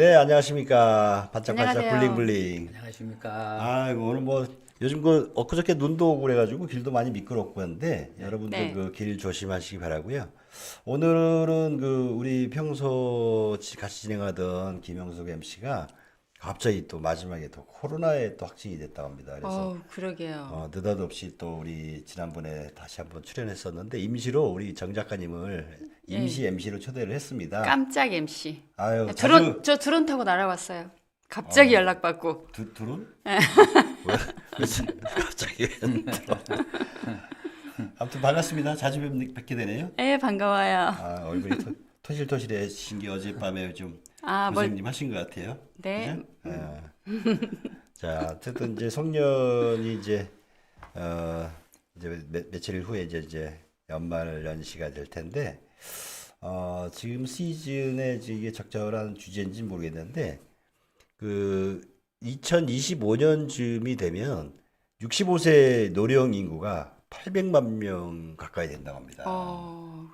네, 안녕하십니까. 반짝반짝 안녕하세요. 블링블링. 안녕하십니까. 아, 오늘 뭐 요즘 그 엊그저께 눈도 오고 그래가지고 길도 많이 미끄럽고 한데 여러분들 네. 그 길 조심하시기 바라고요. 오늘은 그 우리 평소 같이 진행하던 김영석 MC가 갑자기 또 마지막에 또 코로나에 또 확진이 됐다고 합니다. 그래서 그러게요. 느닷없이 또 우리 지난번에 다시 한번 출연했었는데 임시로 우리 정 작가님을 예. 임시 MC로 초대를 했습니다. 깜짝 MC. 아유, 저 드론 타고 날아왔어요. 갑자기 연락받고. 드론? 왜? 갑자기 아무튼 반갑습니다. 자주 뵙게 되네요. 예, 반가워요. 아, 얼굴이 토실토실해진 게 어젯밤에 좀 아, 고생 좀 하신 것 같아요. 네. 그죠? 자, 어쨌든 이제 송년이 이제 며칠 후에 이제 연말 연시가 될 텐데 지금 시즌에 이게 적절한 주제인지 모르겠는데 그 2025년쯤이 되면 65세 노령 인구가 800만 명 가까이 된다고 합니다.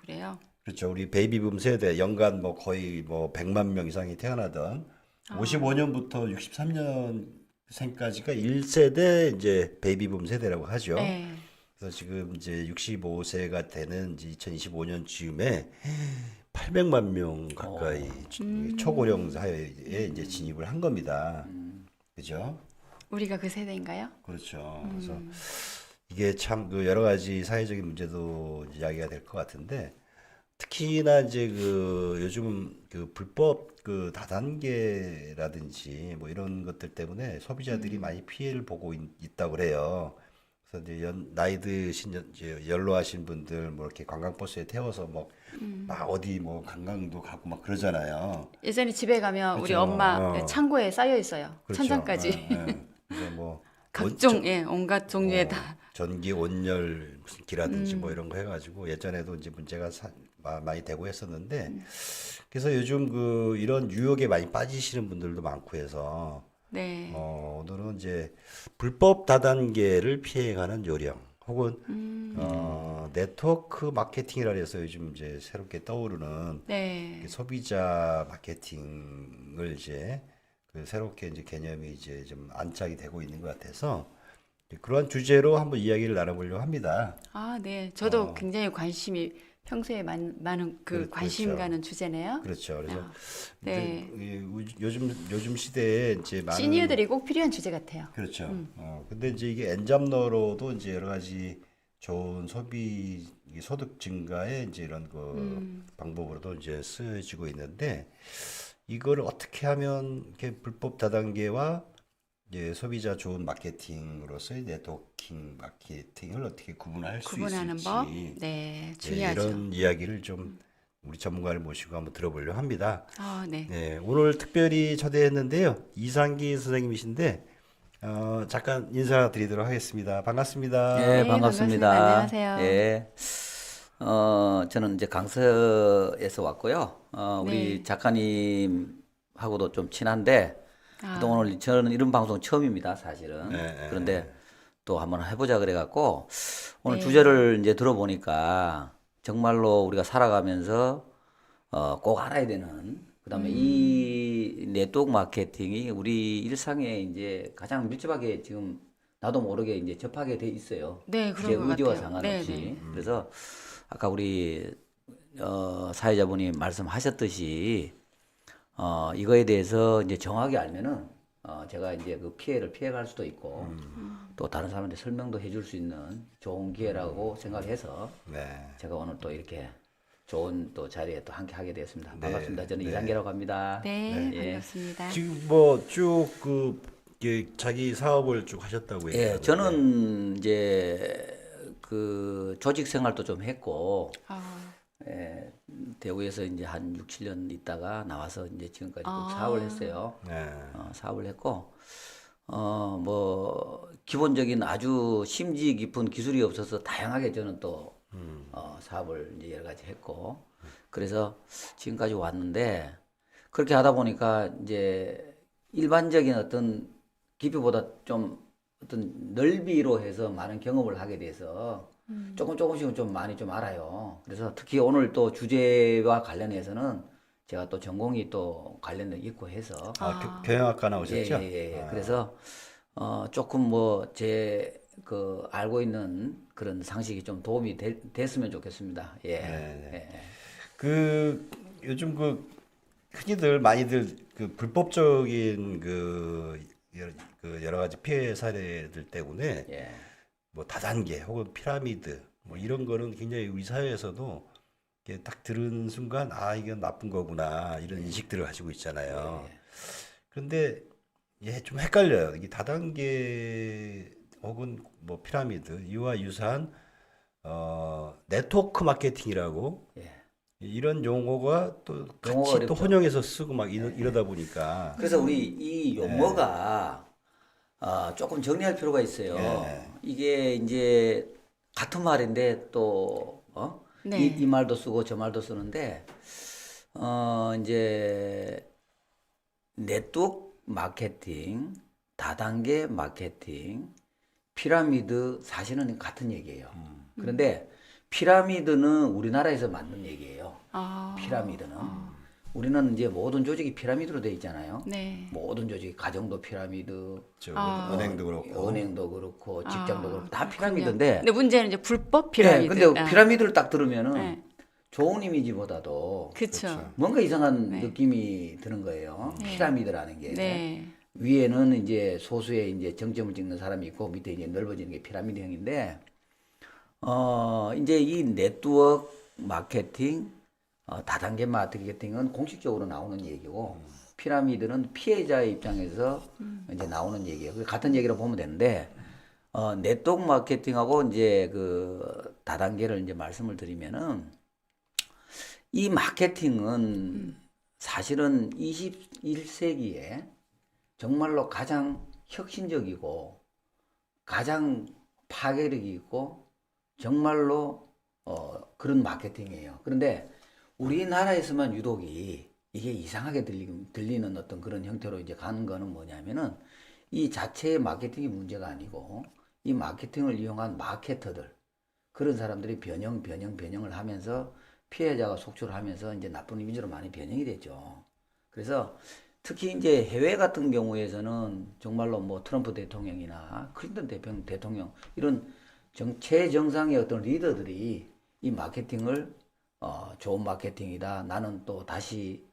그래요? 그렇죠. 우리 베이비붐 세대 연간 뭐 거의 뭐 100만 명 이상이 태어나던 55년부터 63년생까지가 1세대 이제 베이비붐 세대라고 하죠. 네. 그래서 지금 이제 65세가 되는 이제 2025년 즈음에 800만 명 가까이 초고령 사회에 이제 진입을 한 겁니다. 그죠? 우리가 그 세대인가요? 그렇죠. 그래서 이게 참 그 여러 가지 사회적인 문제도 이야기가 될 것 같은데 특히나 이제 그 요즘 그 불법 그 다단계라든지 뭐 이런 것들 때문에 소비자들이 많이 피해를 보고 있다고 그래요. 그래서 이제 나이 드신 이제 연로하신 분들 뭐 이렇게 관광버스에 태워서 막 어디 뭐 관광도 가고 막 그러잖아요. 예전에 집에 가면 우리 그렇죠. 엄마 창고에 쌓여 있어요. 그렇죠. 천장까지. 그래서 뭐 각종, 온갖 종류의 다. 전기 온열 무슨 기라든지 뭐 이런 거 해가지고 예전에도 이제 문제가 많이 되고 했었는데 그래서 요즘 그 이런 유혹에 많이 빠지시는 분들도 많고 해서 네. 오늘은 이제 불법 다단계를 피해가는 요령 혹은 네트워크 마케팅이라 해서 요즘 이제 새롭게 떠오르는 네. 소비자 마케팅을 이제 그 새롭게 이제 개념이 이제 좀 안착이 되고 있는 것 같아서 그러한 주제로 한번 이야기를 나눠보려고 합니다. 아, 네. 저도 굉장히 관심이 평소에 많은 관심 그렇죠. 가는 주제네요. 그렇죠. 그래서 네. 이제 요즘 시대에 이제 많은 시니어들이 꼭 필요한 주제 같아요. 그렇죠. 근데 이제 이게 엔잡러로도 이제 여러 가지 좋은 이 소득 증가에 이제 이런 그 방법으로도 이제 쓰여지고 있는데 이걸 어떻게 하면 이렇게 불법 다단계와 이제 소비자 좋은 마케팅으로서의 네트워킹 마케팅을 어떻게 구분할 수 구분하는 있을지 법. 네, 예, 중요하죠. 이런 이야기를 좀 우리 전문가를 모시고 한번 들어보려고 합니다. 아, 네. 네, 오늘 특별히 초대했는데요. 이상기 선생님이신데 잠깐 인사드리도록 하겠습니다. 반갑습니다. 예, 네, 반갑습니다. 반갑습니다. 안녕하세요. 예. 저는 이제 강서에서 왔고요. 우리 네. 작가님하고도 좀 친한데, 그동안 오늘 저는 이런 방송 처음입니다, 사실은. 네. 그런데 또 한번 해보자 그래갖고, 오늘 네. 주제를 이제 들어보니까, 정말로 우리가 살아가면서, 꼭 알아야 되는, 그다음에 이 네트워크 마케팅이 우리 일상에 이제 가장 밀접하게 지금 나도 모르게 이제 접하게 돼 있어요. 네, 제 그런 것 의지와 같아요. 상관없이. 네, 네. 그래서 아까 우리 사회자분이 말씀하셨듯이 이거에 대해서 이제 정확히 알면은 제가 이제 그 피해를 피해갈 수도 있고 또 다른 사람한테 설명도 해줄 수 있는 좋은 기회라고 생각해서 네. 제가 오늘 또 이렇게 좋은 또 자리에 또 함께 하게 되었습니다. 네, 반갑습니다. 저는 네. 이상계라고 합니다. 네, 예. 반갑습니다. 지금 뭐 쭉 그 자기 사업을 쭉 하셨다고 예, 얘기하는데 저는 이제 그 조직 생활도 좀 했고 아, 예, 대구에서 이제 한 6, 7년 있다가 나와서 이제 지금까지 또 사업을 했어요. 네. 사업을 했고, 뭐, 기본적인 아주 심지 깊은 기술이 없어서 다양하게 저는 또, 사업을 이제 여러 가지 했고, 그래서 지금까지 왔는데, 그렇게 하다 보니까 이제 일반적인 어떤 깊이보다 좀 어떤 넓이로 해서 많은 경험을 하게 돼서 조금씩은 좀 많이 좀 알아요. 그래서 특히 오늘 또 주제와 관련해서는 제가 또 전공이 또 관련돼 있고 해서 경영학과 나오셨죠? 그래서 조금 뭐 제 그 알고 있는 그런 상식이 좀 도움이 됐으면 좋겠습니다. 예. 네네. 예. 그 요즘 그 흔히들 많이들 그 불법적인 그 여러 가지 피해 사례들 때문에 예. 뭐 다단계 혹은 피라미드 뭐 이런 거는 굉장히 우리 사회에서도 이게 딱 들은 순간 아 이건 나쁜 거구나 이런 인식들을 가지고 있잖아요. 그런데 좀 헷갈려요. 이게 다단계 혹은 뭐 피라미드 이와 유사한 네트워크 마케팅이라고 예. 이런 용어가 또 용어가 같이 또 어렵죠. 혼용해서 쓰고 막 이러다 보니까 그래서 우리 이 용어가 조금 정리할 필요가 있어요. 예. 이게 이제 같은 말인데 또 네. 이 말도 쓰고 저 말도 쓰는데 이제 네트워크 마케팅, 다단계 마케팅, 피라미드 사실은 같은 얘기예요. 그런데 피라미드는 우리나라에서 만든 얘기예요. 피라미드는 우리는 이제 모든 조직이 피라미드로 돼 있잖아요. 네. 모든 조직이 가정도 피라미드, 저 은행도 그렇고 은행도 그렇고 직장도 그렇고 다 그렇군요. 피라미드인데. 근데 문제는 이제 불법 피라미드. 근데 피라미드를 딱 들으면은 네. 좋은 이미지보다도 그렇죠. 뭔가 이상한 느낌이 드는 거예요. 네. 피라미드라는 게. 네. 위에는 이제 소수의 이제 정점을 찍는 사람이 있고 밑에 이제 넓어지는 게 피라미드형인데 이제 이 네트워크 마케팅, 다단계 마케팅은 공식적으로 나오는 얘기고 피라미드는 피해자의 입장에서 이제 나오는 얘기예요. 같은 얘기로 보면 되는데 네트워크 마케팅하고 이제 그 다단계를 이제 말씀을 드리면은 이 마케팅은 사실은 21세기에 정말로 가장 혁신적이고 가장 파괴력이 있고 정말로 그런 마케팅이에요. 그런데 우리나라에서만 유독이 이게 이상하게 들리는 어떤 그런 형태로 이제 가는 거는 뭐냐면은 이 자체의 마케팅이 문제가 아니고 이 마케팅을 이용한 마케터들 그런 사람들이 변형을 하면서 피해자가 속출을 하면서 이제 나쁜 이미지로 많이 변형이 됐죠. 그래서 특히 이제 해외 같은 경우에서는 정말로 뭐 트럼프 대통령이나 클린턴 대통령 이런 최정상의 어떤 리더들이 이 마케팅을 좋은 마케팅이다. 나는 또 다시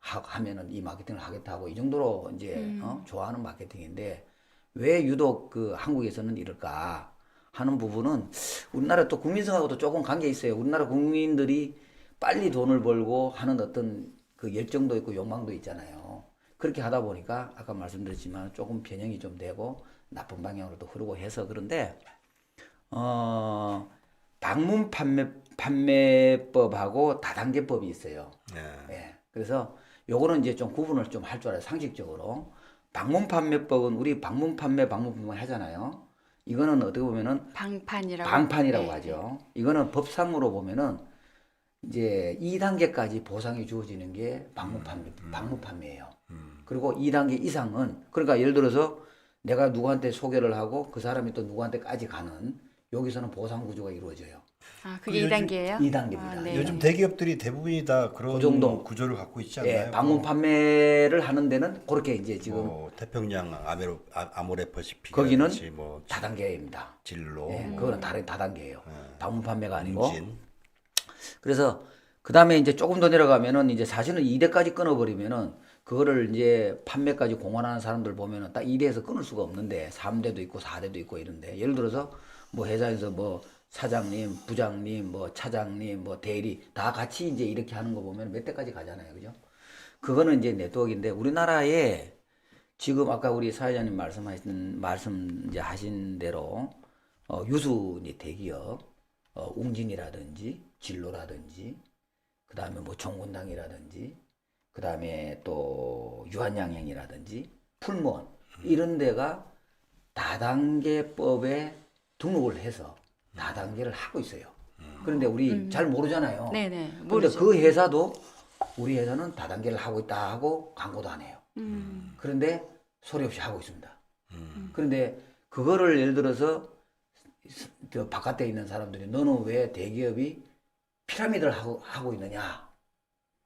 하면은 이 마케팅을 하겠다 하고 이 정도로 이제 좋아하는 마케팅인데 왜 유독 그 한국에서는 이럴까 하는 부분은 우리나라 또 국민성하고도 조금 관계 있어요. 우리나라 국민들이 빨리 돈을 벌고 하는 어떤 그 열정도 있고 욕망도 있잖아요. 그렇게 하다 보니까 아까 말씀드렸지만 조금 변형이 좀 되고 나쁜 방향으로 또 흐르고 해서 그런데 방문 판매법하고 다단계법이 있어요. 예. 그래서 요거는 이제 좀 구분을 좀 할 줄 알아요. 상식적으로. 방문 판매법은 우리 방문 판매 하잖아요. 이거는 어떻게 보면은 방판이라고 네. 하죠. 이거는 법상으로 보면은 이제 2단계까지 보상이 주어지는 게 방문 판매예요. 그리고 2단계 이상은 그러니까 예를 들어서 내가 누구한테 소개를 하고 그 사람이 또 누구한테까지 가는 여기서는 보상 구조가 이루어져요. 그게 2단계예요? 2단계입니다. 네. 요즘 대기업들이 대부분이 다 그런 그 정도. 구조를 갖고 있지 않나요? 예, 방문 판매를 하는 데는 그렇게 이제 지금 뭐 태평양 아모레퍼시픽 거기는 뭐 다단계입니다. 진로 예, 뭐 그거는 다른 다단계예요. 방문 판매가 아니고. 웅진. 그래서 그 다음에 이제 조금 더 내려가면은 이제 사실은 2대까지 끊어버리면은 그거를 이제 판매까지 공헌하는 사람들 보면은 딱 2대에서 끊을 수가 없는데 3대도 있고 4대도 있고 이런데 예를 들어서 뭐 회사에서 뭐 사장님, 부장님, 뭐 차장님, 뭐 대리 다 같이 이제 이렇게 하는 거 보면 몇 대까지 가잖아요. 그죠? 그거는 이제 네트워크인데 우리나라에 지금 아까 우리 사회자님 말씀 이제 하신 대로 유수 이제 대기업 웅진이라든지 진로라든지 그 다음에 뭐 종군당이라든지 그 다음에 또 유한양행이라든지 풀무원 이런 데가 다단계법에 등록을 해서 다단계를 하고 있어요. 그런데 우리 잘 모르잖아요. 네네. 근데 모르죠. 그 회사도 우리 회사는 다단계를 하고 있다 하고 광고도 안 해요. 그런데 소리 없이 하고 있습니다. 그런데 그거를 예를 들어서 저 바깥에 있는 사람들이 너는 왜 대기업이 피라미드를 하고 있느냐?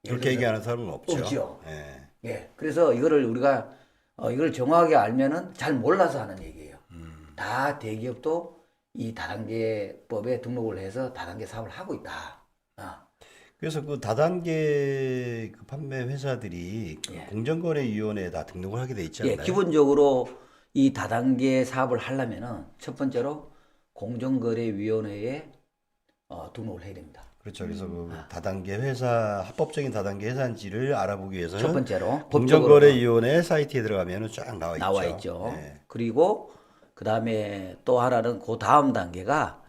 그렇게 얘기하는 사람은 없죠. 없죠. 예. 예. 그래서 이거를 우리가 이걸 정확하게 알면은 잘 몰라서 하는 얘기예요. 다 대기업도 이 다단계법에 등록을 해서 다단계 사업을 하고 있다. 그래서 그 다단계 그 판매 회사들이 그 예. 공정거래위원회에 다 등록을 하게 돼 있지 예, 않나요? 기본적으로 이 다단계 사업을 하려면은 첫 번째로 공정거래위원회에 등록을 해야 됩니다. 그렇죠. 그래서 그 다단계 회사 합법적인 다단계 회사인지를 알아보기 첫 위해서는 번째로 법적으로 공정거래위원회 사이트에 들어가면은 쫙 나와 있죠. 있죠. 예. 그리고 그 다음에 또 하나는 그 다음 단계가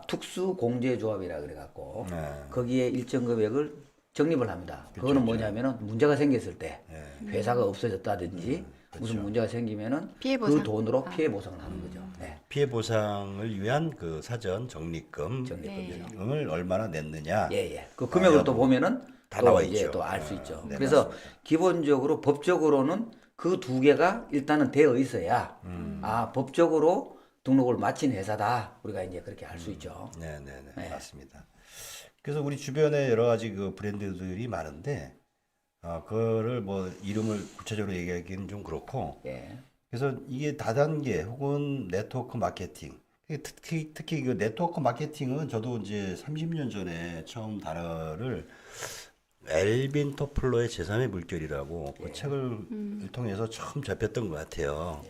특수공제조합이라 그래갖고 거기에 일정 금액을 적립을 합니다. 그거는 뭐냐면은 문제가 생겼을 때 회사가 없어졌다든지 무슨 문제가 생기면은 피해 그 보상. 돈으로 피해 보상을 하는 거죠. 네. 피해 보상을 위한 그 사전 적립금을 적립금이죠. 얼마나 냈느냐. 예, 예. 그 금액을 또 보면은 다 또 나와 이제 있죠. 또 알 수 있죠. 네, 그래서 맞습니다. 기본적으로 법적으로는 그 두 개가 일단은 되어 있어야 법적으로 등록을 마친 회사다. 우리가 이제 그렇게 알 수 있죠. 네, 맞습니다. 그래서 우리 주변에 여러 가지 그 브랜드들이 많은데, 그거를 뭐 이름을 구체적으로 얘기하기는 좀 그렇고, 예. 그래서 이게 다단계 혹은 네트워크 마케팅, 특히 그 네트워크 마케팅은 저도 이제 30년 전에 처음 단어를 엘빈 토플러의 제3의 물결이라고 그 책을 통해서 처음 접했던 것 같아요.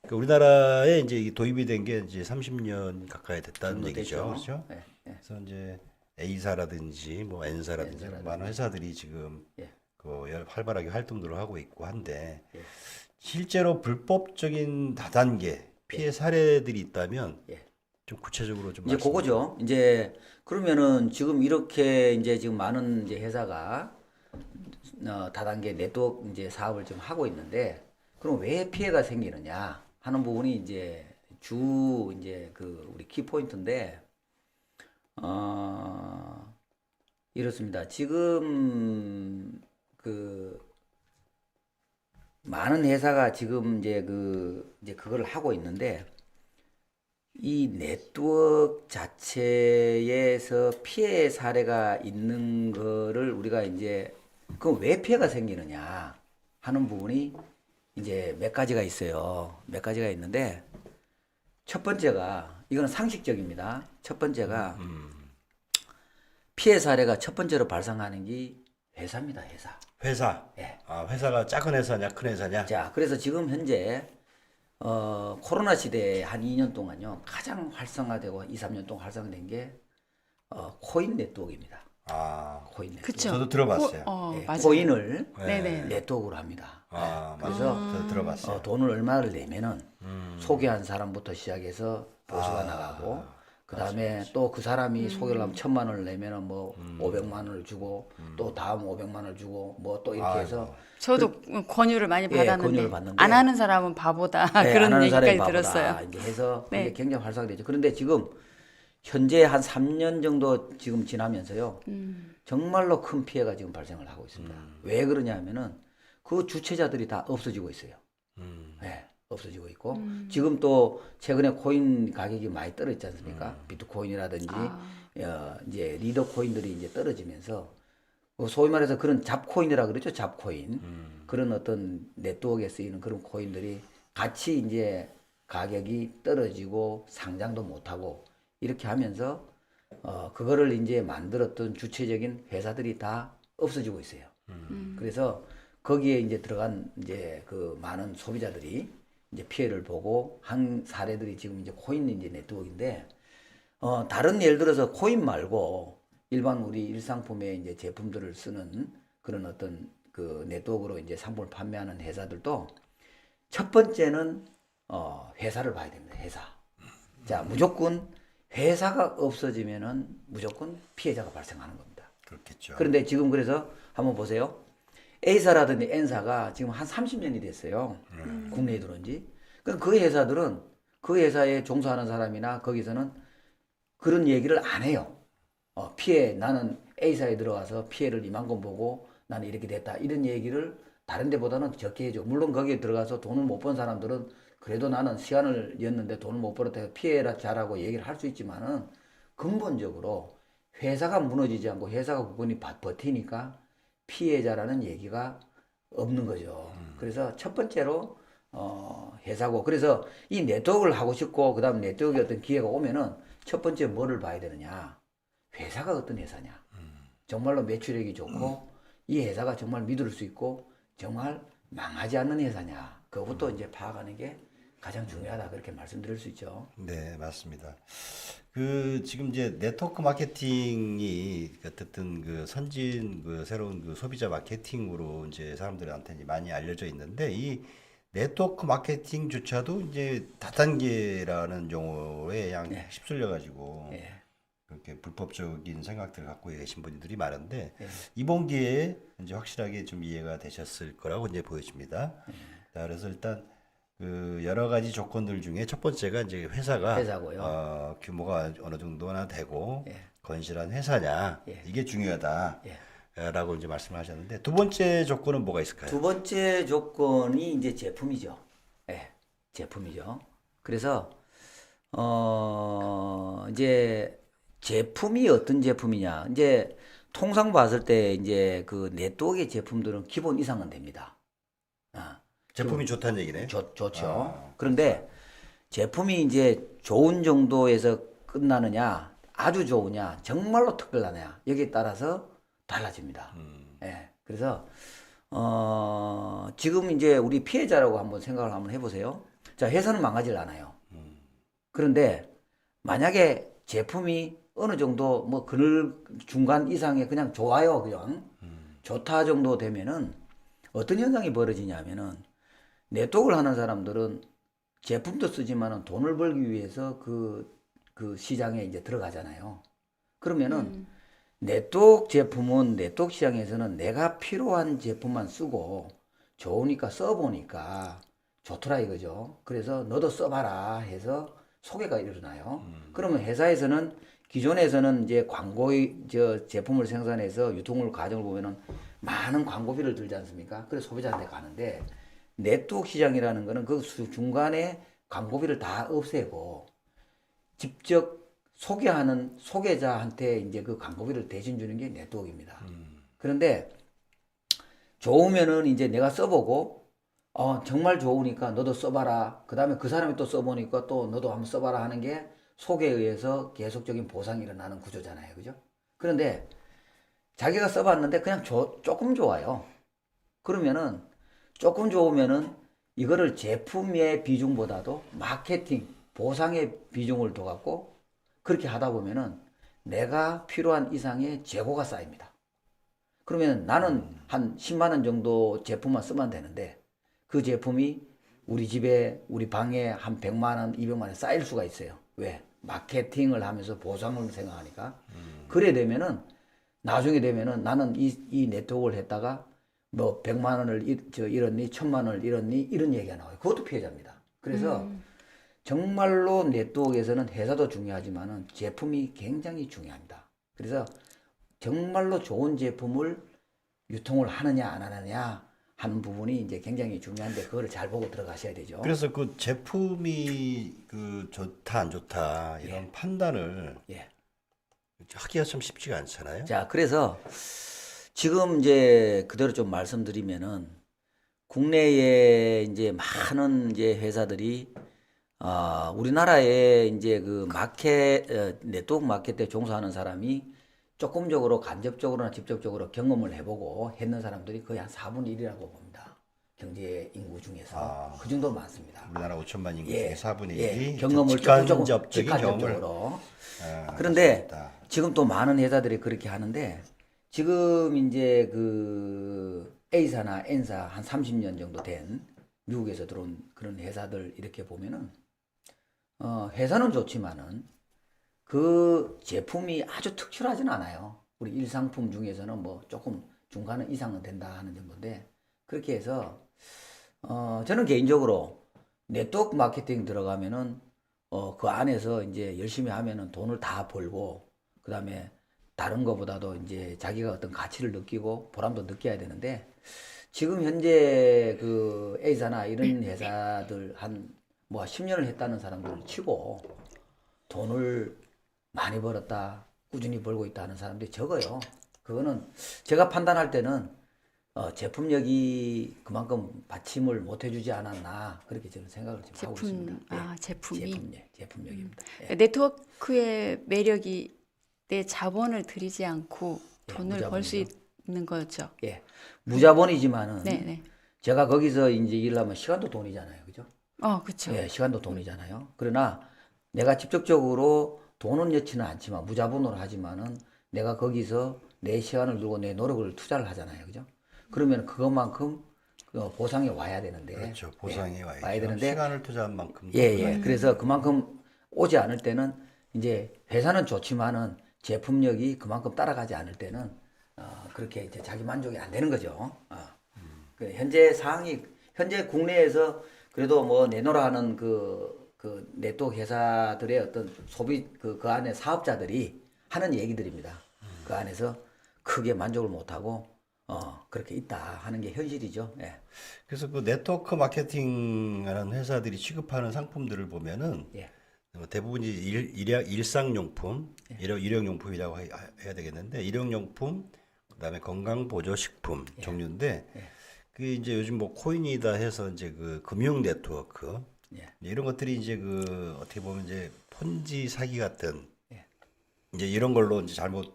그 우리나라에 이제 이 도입이 된 게 이제 30년 가까이 됐다는 정도 얘기죠. 됐죠. 그렇죠? 예, 예. 그래서 이제 A사라든지 뭐 N사라든지 많은 회사들이 지금 예. 그 활발하게 활동들을 하고 있고 한데 예. 실제로 불법적인 다단계 피해 사례들이 있다면 예. 좀 구체적으로 좀 이제 말씀. 그거죠. 이제 그러면은 지금 이렇게 이제 지금 많은 이제 회사가 다단계 네트워크 이제 사업을 좀 하고 있는데 그럼 왜 피해가 생기느냐 하는 부분이 이제 이제 그 우리 키 포인트인데 이렇습니다. 지금 그 많은 회사가 지금 이제 그거를 하고 있는데 이 네트워크 자체에서 피해 사례가 있는 거를 우리가 이제 그럼 왜 피해가 생기느냐 하는 부분이 이제 몇 가지가 있어요. 몇 가지가 있는데 첫 번째가 이거는 상식적입니다. 첫 번째가 피해 사례가 첫 번째로 발생하는 게 회사입니다. 회사. 회사. 예. 회사가 작은 회사냐 큰 회사냐? 자, 그래서 지금 현재 코로나 시대에 한 2년 동안요 가장 활성화되고 2, 3년 동안 활성화된 게 코인 네트워크입니다. 코인 네트워크. 그쵸. 저도 들어봤어요. 예, 맞아요. 코인을 네네. 네트워크로 합니다. 그래서 저도 들어봤어요. 돈을 얼마를 내면은 소개한 사람부터 시작해서 보수가 나가고 그 다음에 또 그 사람이 소개를 하면 1,000만 원을 내면은 뭐 500만 원을 주고 또 다음 500만 원을 주고 뭐 또 이렇게 해서 저도 권유를 많이 예, 받았는데, 권유를 받는데 안 하는 사람은 바보다 네, 그런 안 하는 사람이 얘기까지 바보다. 들었어요. 이제 해서 네. 이게 굉장히 활성화되죠. 그런데 지금 현재 한 3년 정도 지금 지나면서요. 정말로 큰 피해가 지금 발생을 하고 있습니다. 왜 그러냐면은 그 주체자들이 다 없어지고 있어요. 네, 없어지고 있고 지금 또 최근에 코인 가격이 많이 떨어졌지 않습니까? 비트코인이라든지 이제 리더 코인들이 이제 떨어지면서 소위 말해서 그런 잡코인이라 그러죠. 잡코인. 그런 어떤 네트워크에 쓰이는 그런 코인들이 같이 이제 가격이 떨어지고 상장도 못하고 이렇게 하면서 그거를 이제 만들었던 주체적인 회사들이 다 없어지고 있어요. 그래서 거기에 이제 들어간 이제 그 많은 소비자들이 이제 피해를 보고 한 사례들이 지금 이제 코인 이제 네트워크인데 다른 예를 들어서 코인 말고 일반 우리 일상품의 이제 제품들을 쓰는 그런 어떤 그 네트워크로 이제 상품을 판매하는 회사들도 첫 번째는 회사를 봐야 됩니다. 회사. 자, 무조건 회사가 없어지면은 무조건 피해자가 발생하는 겁니다. 그렇겠죠. 그런데 지금 그래서 한번 보세요. A사라든지 N사가 지금 한 30년이 됐어요. 국내에 들어온 지. 그 회사들은 그 회사에 종사하는 사람이나 거기서는 그런 얘기를 안 해요. 나는 A사에 들어가서 피해를 이만큼 보고 나는 이렇게 됐다. 이런 얘기를 다른 데보다는 적게 해줘. 물론 거기에 들어가서 돈을 못 번 사람들은 그래도 나는 시간을 였는데 돈을 못 벌었다. 피해라 잘하고 얘기를 할 수 있지만은 근본적으로 회사가 무너지지 않고 회사가 굳건히 버티니까 피해자라는 얘기가 없는 거죠. 그래서 첫 번째로 회사고, 그래서 이 네트워크를 하고 싶고 그다음 네트워크에 어떤 기회가 오면은 첫 번째 뭐를 봐야 되느냐, 회사가 어떤 회사냐, 정말로 매출액이 좋고 이 회사가 정말 믿을 수 있고 정말 망하지 않는 회사냐, 그것부터 이제 파악하는 게 가장 중요하다, 그렇게 말씀드릴 수 있죠. 네, 맞습니다. 그 지금 이제 네트워크 마케팅이 어쨌든 그 선진 그 새로운 그 소비자 마케팅으로 이제 사람들한테 이제 많이 알려져 있는데 이 네트워크 마케팅조차도 이제 다단계라는 용어에 양 네. 휩쓸려 가지고 예. 그렇게 불법적인 생각들을 갖고 계신 분들이 많은데 예. 이번 기회에 이제 확실하게 좀 이해가 되셨을 거라고 이제 보여집니다. 예. 자, 그래서 일단 그 여러 가지 조건들 중에 첫 번째가 이제 회사가 회사고요. 규모가 어느 정도나 되고 예. 건실한 회사냐 예. 이게 중요하다. 예. 라고 이제 말씀을 하셨는데 두 번째 조건은 뭐가 있을까요? 두 번째 조건이 이제 제품이죠. 예, 제품이죠. 그래서 이제 제품이 어떤 제품이냐. 이제 통상 봤을 때 이제 그 네트워크의 제품들은 기본 이상은 됩니다. 아, 제품이 좋다는 얘기네. 좋죠. 그런데 제품이 이제 좋은 정도에서 끝나느냐, 아주 좋으냐, 정말로 특별하냐, 여기에 따라서 달라집니다. 예. 그래서, 지금 이제 우리 피해자라고 한번 생각을 한번 해보세요. 자, 회사는 망하질 않아요. 그런데 만약에 제품이 어느 정도 뭐 그늘 중간 이상의 그냥 좋아요, 그냥 좋다 정도 되면은 어떤 현상이 벌어지냐면은 네트워크를 하는 사람들은 제품도 쓰지만은 돈을 벌기 위해서 그 시장에 이제 들어가잖아요. 그러면은 네트워크 제품은 네트워크 시장에서는 내가 필요한 제품만 쓰고 좋으니까 써보니까 좋더라 이거죠. 그래서 너도 써봐라 해서 소개가 일어나요. 그러면 회사에서는 기존에서는 이제 저 제품을 생산해서 유통을 과정을 보면은 많은 광고비를 들지 않습니까? 그래서 소비자한테 가는데 네트워크 시장이라는 거는 그 중간에 광고비를 다 없애고 직접 소개하는 소개자한테 이제 그 광고비를 대신 주는 게 네트워크입니다. 그런데 좋으면은 이제 내가 써보고 정말 좋으니까 너도 써봐라. 그 다음에 그 사람이 또 써보니까 또 너도 한번 써봐라 하는 게 소개에 의해서 계속적인 보상이 일어나는 구조잖아요. 그죠? 그런데 자기가 써봤는데 그냥 조금 좋아요. 그러면은 조금 좋으면은 이거를 제품의 비중보다도 마케팅, 보상의 비중을 둬갖고 그렇게 하다 보면은 내가 필요한 이상의 재고가 쌓입니다. 그러면 나는 한 10만 원 정도 제품만 쓰면 되는데 그 제품이 우리 집에 우리 방에 한 100만 원, 200만 원 쌓일 수가 있어요. 왜? 마케팅을 하면서 보상을 생각하니까. 그래 되면은 나중에 되면은 나는 이 네트워크를 했다가 뭐 100만 원을 잃었니, 1000만 원을 잃었니 이런 얘기가 나와요. 그것도 피해자입니다. 그래서 정말로 네트워크에서는 회사도 중요하지만은 제품이 굉장히 중요합니다. 그래서 정말로 좋은 제품을 유통을 하느냐 안 하느냐 하는 부분이 이제 굉장히 중요한데 그거를 잘 보고 들어가셔야 되죠. 그래서 그 제품이 그 좋다 안 좋다 이런 판단을 예. 하기가 참 쉽지가 않잖아요. 자, 그래서 지금 이제 그대로 좀 말씀드리면은 국내에 이제 많은 이제 회사들이 우리나라에 이제 그 네트워크 마케팅에 종사하는 사람이 조금적으로 간접적으로나 직접적으로 경험을 해보고 했는 사람들이 거의 한 4분의 1이라고 봅니다. 경제 인구 중에서 그 정도 많습니다. 우리나라 5천만 인구 예, 중에 4분의 예, 1이 경험을 직간접적인 경험을 직간접적으로. 그런데 가졌다. 지금 또 많은 회사들이 그렇게 하는데 지금 이제 그 A사나 N사 한 30년 정도 된 미국에서 들어온 그런 회사들 이렇게 보면은 회사는 좋지만은 그 제품이 아주 특출하진 않아요. 우리 일상품 중에서는 뭐 조금 중간 이상은 된다 하는 정도인데 그렇게 해서 저는 개인적으로 네트워크 마케팅 들어가면은 그 안에서 이제 열심히 하면은 돈을 다 벌고 그다음에 다른 거보다도 이제 자기가 어떤 가치를 느끼고 보람도 느껴야 되는데 지금 현재 그 A사나 이런 회사들 한 뭐 10년을 했다는 사람들을 치고 돈을 많이 벌었다, 꾸준히 벌고 있다 하는 사람들이 적어요. 그거는 제가 판단할 때는 제품력이 그만큼 받침을 못 해주지 않았나 그렇게 저는 생각을 지금 하고 있습니다. 제품력입니다. 예. 네트워크의 매력이 내 자본을 들이지 않고 예, 돈을 벌 수 무자본이죠. 있는 거죠. 예, 무자본이지만은 네, 네. 제가 거기서 이제 일하면 시간도 돈이잖아요, 그죠? 그렇죠. 예, 시간도 돈이잖아요. 그러나 내가 직접적으로 돈은 넣지는 않지만 무자본으로 하지만은 내가 거기서 내 시간을 두고 내 노력을 투자를 하잖아요, 그죠? 그러면 그것만큼 보상이 와야 되는데, 그렇죠. 보상이 예, 와야죠. 와야 되는데, 시간을 투자한 만큼. 예. 그래서 그만큼 오지 않을 때는 이제 회사는 좋지만은 제품력이 그만큼 따라가지 않을 때는 그렇게 이제 자기 만족이 안 되는 거죠. 그 현재 국내에서 그래도 뭐 내노라 하는 그 네트워크 회사들의 어떤 소비 그 안에 사업자들이 하는 얘기들입니다. 그 안에서 크게 만족을 못하고 그렇게 있다 하는 게 현실이죠. 예. 그래서 그 네트워크 마케팅하는 회사들이 취급하는 상품들을 보면은 예. 대부분이 일상용품, 일용용품이라고 해야 되겠는데 일용용품, 그다음에 건강보조식품 종류인데 그 이제 요즘 뭐 코인이다 해서 이제 그 금융 네트워크 이런 것들이 이제 그 어떻게 보면 이제 폰지 사기 같은 이제 이런 걸로 이제 잘못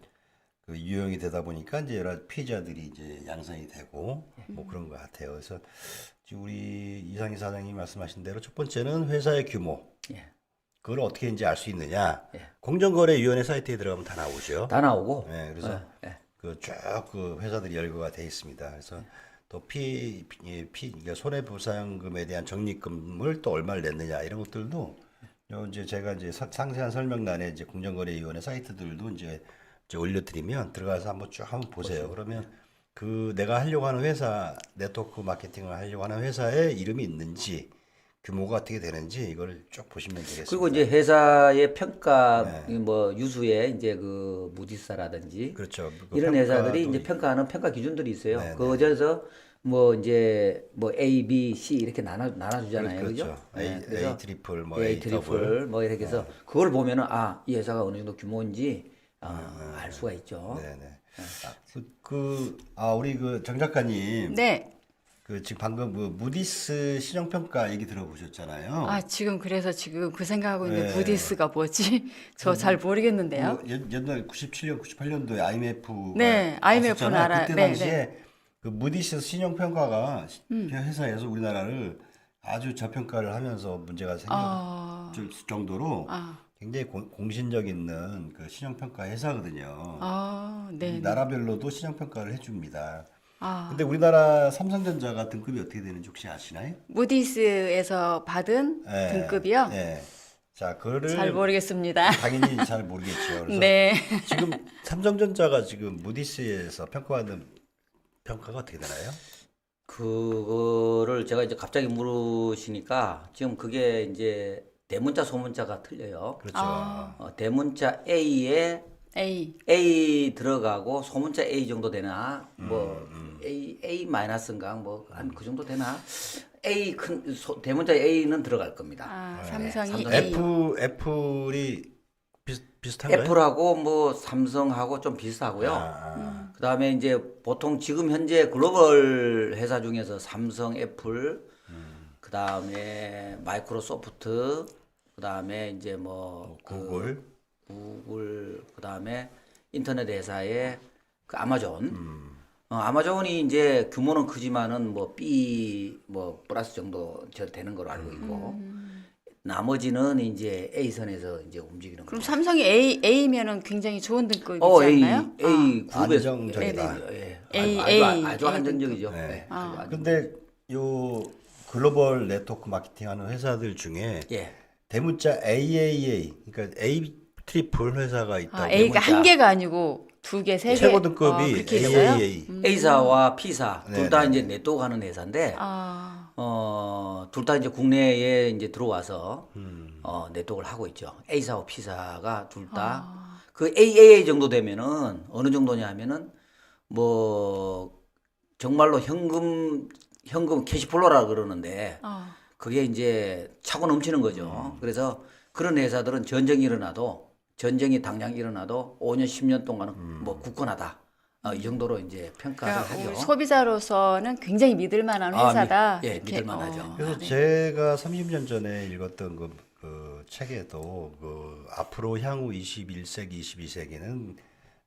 그 유용이 되다 보니까 이제 여러 피해자들이 이제 양산이 되고 뭐 그런 것 같아요. 그래서 지금 우리 이상희 사장님이 말씀하신 대로 첫 번째는 회사의 규모. 그걸 어떻게 이제 알 수 있느냐? 공정거래위원회 사이트에 들어가면 다 나오죠. 다 나오고. 네, 그래서 그 쭉 그 회사들이 열거가 돼 있습니다. 그래서 또 그러니까 손해보상금에 대한 적립금을 또 얼마를 냈느냐 이런 것들도 이제 제가 이제 상세한 설명란에 이제 공정거래위원회 사이트들도 이제 올려드리면 들어가서 한번 쭉 한번 보세요. 그러면 그 내가 하려고 하는 회사 네트워크 마케팅을 하려고 하는 회사의 이름이 있는지 규모가 어떻게 되는지 이걸 쭉 보시면 되겠습니다. 그리고 이제 회사의 평가 뭐 유수의 이제 그 무디스라든지 그렇죠. 이런 회사들이 평가도 이제 평가하는 평가 기준들이 있어요. 네, 그거에서 뭐 이제 뭐 A, B, C 이렇게 나눠주잖아요, 그죠? 그렇죠. 네, A 트리플, 뭐 A A 더블. 트리플 뭐 이렇게 해서 그걸 보면은 이 회사가 어느 정도 규모인지 알 수가 있죠. 네네. 우리 그 정 작가님, 네. 그 지금 방금 그 무디스 신용평가 얘기 들어보셨잖아요. 지금 그래서 지금 그 생각하고 있는데 네. 무디스가 뭐지? 저 잘 모르겠는데요. 옛날 97년, 98년도에 IMF가 네, IMF 는 알아요. 그때 네, 당시에 그 무디스 신용평가가 회사에서 우리나라를 아주 저평가를 하면서 문제가 생길 정도로 굉장히 공신력 있는 그 신용평가 회사거든요. 네. 나라별로도 신용평가를 해줍니다. 아, 근데 우리나라 삼성전자가 등급이 어떻게 되는지 혹시 아시나요? 무디스에서 받은 네, 등급이요? 네. 자, 그거를 잘 모르겠습니다. 당연히 잘 모르겠죠. 그래서 네. 지금 삼성전자가 지금 무디스에서 평가받는 평가가 어떻게 되나요? 그거를 제가 이제 갑자기 물으시니까 지금 그게 이제 대문자 소문자가 틀려요. 그렇죠. 대문자 A에 A. 들어가고 소문자 A 정도 되나 뭐 A 마이너스인가 뭐 한 그 정도 되나 대문자 A는 들어갈 겁니다. 삼성이 삼성이 A. 애플이 비슷한가요? 애플하고 뭐 삼성하고 좀 비슷하고요. 그다음에 이제 보통 지금 현재 글로벌 회사 중에서 삼성, 애플, 그다음에 마이크로소프트, 그다음에 이제 뭐 구글, 그다음에 인터넷 회사의 그 아마존. 아마존이 이제 규모는 크지만은 뭐 B 뭐 플러스 정도 되는 걸로 알고 있고 나머지는 이제 A선에서 이제 움직이는 그럼 거죠. 삼성이 A면은 굉장히 좋은 등급이지 A 않나요? A 그룹에서 안정적이다. 아주 A 안정적이죠. 네. 네, 아주 안정- 근데 요 글로벌 네트워크 마케팅하는 회사들 중에 예. 대문자 AAA, 그러니까 A 트리플 회사가 있다고. A가 대문자. 한 개가 아니고 두 개, 세 개. 최고 등급이 그렇게 있어요? AAA. A사와 P사 둘 다 네, 이제 네트워크 하는 회사인데 아, 둘 다 이제 국내에 이제 들어와서 네트워크를 하고 있죠. A사와 P사가 둘 다 그 AAA 정도 되면은 어느 정도냐 하면은 뭐 정말로 현금 캐시플로라 그러는데 그게 이제 차고 넘치는 거죠. 그래서 그런 회사들은 전쟁이 당장 일어나도 5년, 10년 동안은 뭐 굳건하다. 이 정도로 이제 평가를 그러니까 하죠. 우리 소비자로서는 굉장히 믿을 만한 아, 회사다. 예, 이렇게, 믿을 만하죠. 그래서 네. 제가 30년 전에 읽었던 그 책에도 그 앞으로 향후 21세기, 22세기는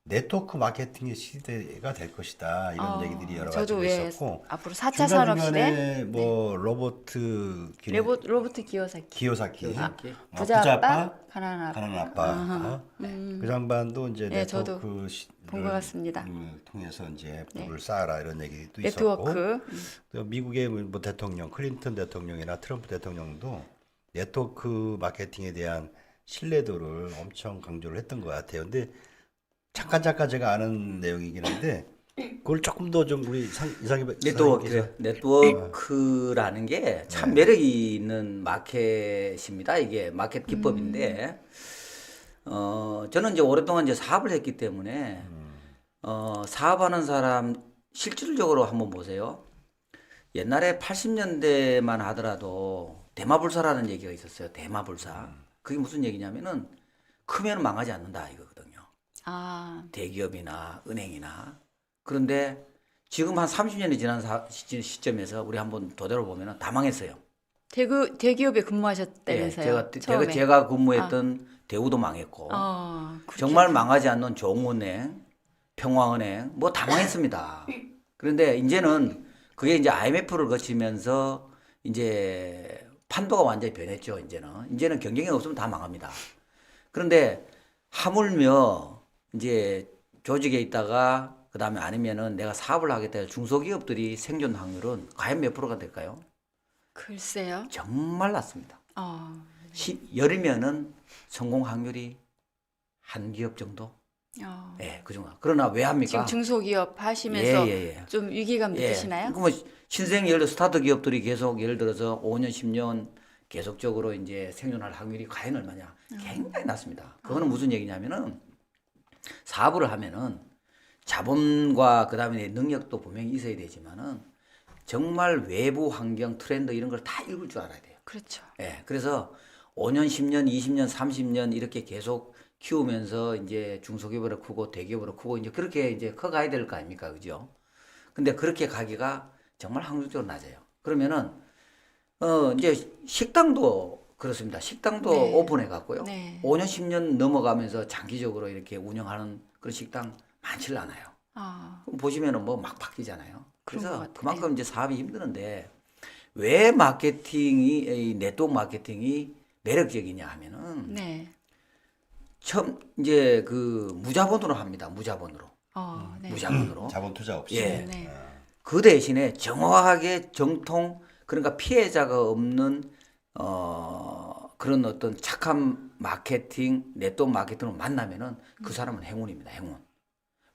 네트워크 마케팅의 시대가 될 것이다. 이런 얘기들이 여러 가지 저도 있었고 앞으로 4차 산업 시대, 중간중간에 뭐 로버트 기요사키, 기요사키, 부자 부자 아빠, 아빠, 가난한 아빠. 가난한 아빠, 그 장반도 이제 네, 저도 네트워크 본것 같습니다. 통해서 이제 부를 쌓아라 이런 얘기도 네트워크. 있었고, 또 미국의 뭐 대통령, 클린턴 대통령이나 트럼프 대통령도 네트워크 마케팅에 대한 신뢰도를 엄청 강조를 했던 것 같아요. 근데 잠깐 제가 아는 내용이긴 한데 그걸 조금 더 좀 우리 이상희 네트워크라는 게 참 매력이 있는 마켓입니다. 이게 마켓 기법인데, 저는 이제 오랫동안 이제 사업을 했기 때문에, 사업하는 사람 실질적으로 한번 보세요. 옛날에 80년대만 하더라도 대마불사라는 얘기가 있었어요. 대마불사. 그게 무슨 얘기냐면은 크면 망하지 않는다 이거거든요. 아, 대기업이나 은행이나. 그런데 지금 한 30년이 지난 시점에서 우리 한번 도대로 보면은 다 망했어요. 대기업에 예, 근무하셨다면서요? 처음에. 제가 근무했던 대우도 망했고, 그렇게 정말 망하지 않는 종은행, 평화은행, 뭐 다 망했습니다. 그런데 이제는 그게 이제 IMF를 거치면서 이제 판도가 완전히 변했죠. 이제는 경쟁이 없으면 다 망합니다. 그런데 하물며 이제 조직에 있다가 그 다음에 아니면은 내가 사업을 하겠다 해서 중소기업들이 생존 확률은 과연 몇 프로가 될까요? 글쎄요. 정말 낮습니다. 어, 열이면은 성공 확률이 한 기업 정도? 어. 예, 그 정도. 그러나 왜 합니까? 지금 중소기업 하시면서 예. 좀 위기감 느끼시나요? 뭐 신생 예를 들어 스타트 기업들이 계속 예를 들어서 5년, 10년 계속적으로 이제 생존할 확률이 과연 얼마냐? 굉장히 낮습니다. 그거는 무슨 얘기냐면은 사업을 하면은 자본과 그다음에 능력도 분명히 있어야 되지만은 정말 외부 환경, 트렌드 이런 걸 다 읽을 줄 알아야 돼요. 그렇죠. 예. 그래서 5년, 10년, 20년, 30년 이렇게 계속 키우면서 이제 중소기업으로 크고 대기업으로 크고 이제 그렇게 이제 커가야 될 거 아닙니까? 그죠? 근데 그렇게 가기가 정말 확률적으로 낮아요. 그러면은 이제 식당도 그렇습니다. 식당도 네. 오픈해 갔고요. 네. 5년, 10년 넘어가면서 장기적으로 이렇게 운영하는 그런 식당 많지를 않아요. 아, 보시면은 뭐 막 바뀌잖아요. 그런 것 그래서 같아요. 그만큼 이제 사업이 힘드는데 왜 이 네트워크 마케팅이 매력적이냐 하면은 네. 처음 이제 그 무자본으로 합니다. 무자본으로. 네. 무자본으로. 자본 투자 없이. 예. 네. 그 대신에 정확하게 정통 그러니까 피해자가 없는 그런 어떤 착한 마케팅, 네트워크 마케팅을 만나면은 그 사람은 행운입니다. 행운.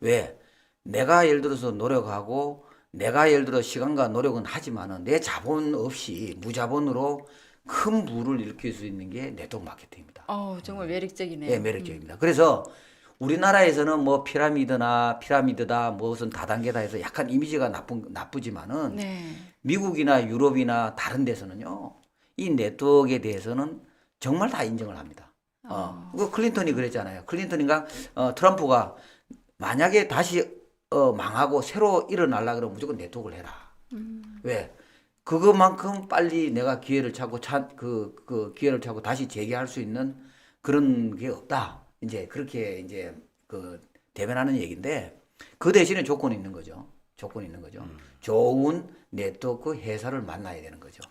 왜? 내가 예를 들어서 노력하고 내가 예를 들어 시간과 노력은 하지만은 내 자본 없이 무자본으로 큰 부를 일으킬 수 있는 게 네트워크 마케팅입니다. 정말 매력적이네요. 예, 매력적입니다. 그래서 우리나라에서는 뭐 피라미드다, 무슨 다단계다 해서 약간 이미지가 나쁘지만은 네. 미국이나 유럽이나 다른 데서는요, 이 네트워크에 대해서는 정말 다 인정을 합니다. 그 클린턴이 그랬잖아요. 클린턴인가, 트럼프가 만약에 다시 망하고 새로 일어나려 그러면 무조건 네트워크를 해라. 왜? 그것만큼 빨리 내가 기회를 찾고 그 기회를 찾고 다시 재기할 수 있는 그런 게 없다. 이제 그렇게 이제 그 대변하는 얘기인데 그 대신에 조건이 있는 거죠. 좋은 네트워크 회사를 만나야 되는 거죠.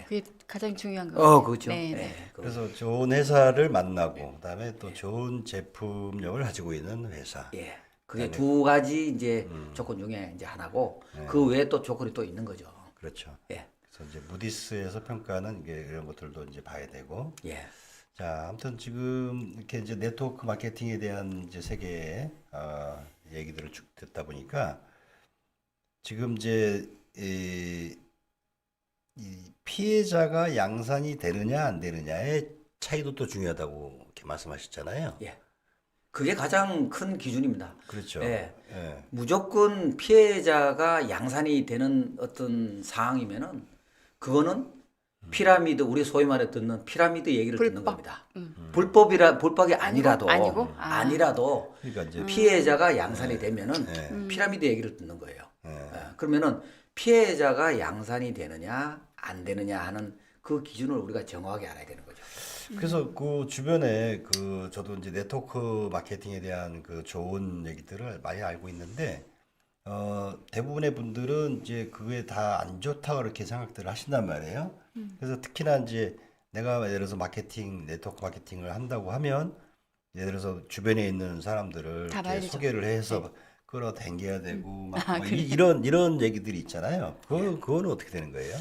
그게 가장 중요한 거 같아요. 그렇죠. 네, 예, 네. 그래서 좋은 회사를 만나고 그다음에 또 좋은 제품력을 가지고 있는 회사. 예. 그게 두 가지 이제 조건 중에 이제 하나고 그 외에 또 조건이 또 있는 거죠. 그렇죠. 예. 그래서 이제 무디스에서 평가하는 게 이런 것들도 이제 봐야 되고. 예. 자, 아무튼 지금 이렇게 이제 네트워크 마케팅에 대한 이제 세계의 얘기들을 쭉 듣다 보니까 지금 이제 이 피해자가 양산이 되느냐 안 되느냐의 차이도 또 중요하다고 이렇게 말씀하셨잖아요. 예. 그게 가장 큰 기준입니다. 그렇죠. 예. 예. 무조건 피해자가 양산이 되는 어떤 상황이면은 그거는 피라미드 우리 소위 말해 듣는 피라미드 얘기를 듣는 불법. 겁니다. 불법이 아니고? 아니라도 그러니까 이제 피해자가 양산이 되면은 네. 피라미드 얘기를 듣는 거예요. 네. 그러면은 피해자가 양산이 되느냐 안 되느냐 하는 그 기준을 우리가 정확하게 알아야 되는 거죠. 그래서 그 주변에 그 저도 이제 네트워크 마케팅에 대한 그 좋은 얘기들을 많이 알고 있는데 대부분의 분들은 이제 그게 다 안 좋다고 그렇게 생각들을 하신단 말이에요. 그래서 특히나 이제 내가 예를 들어서 네트워크 마케팅을 한다고 하면 예를 들어서 주변에 있는 사람들을 다 이렇게 말리죠. 소개를 해서 끌어당겨야 되고 막 아, 뭐 그래. 이런 얘기들이 있잖아요. 그거는 어떻게 되는 거예요?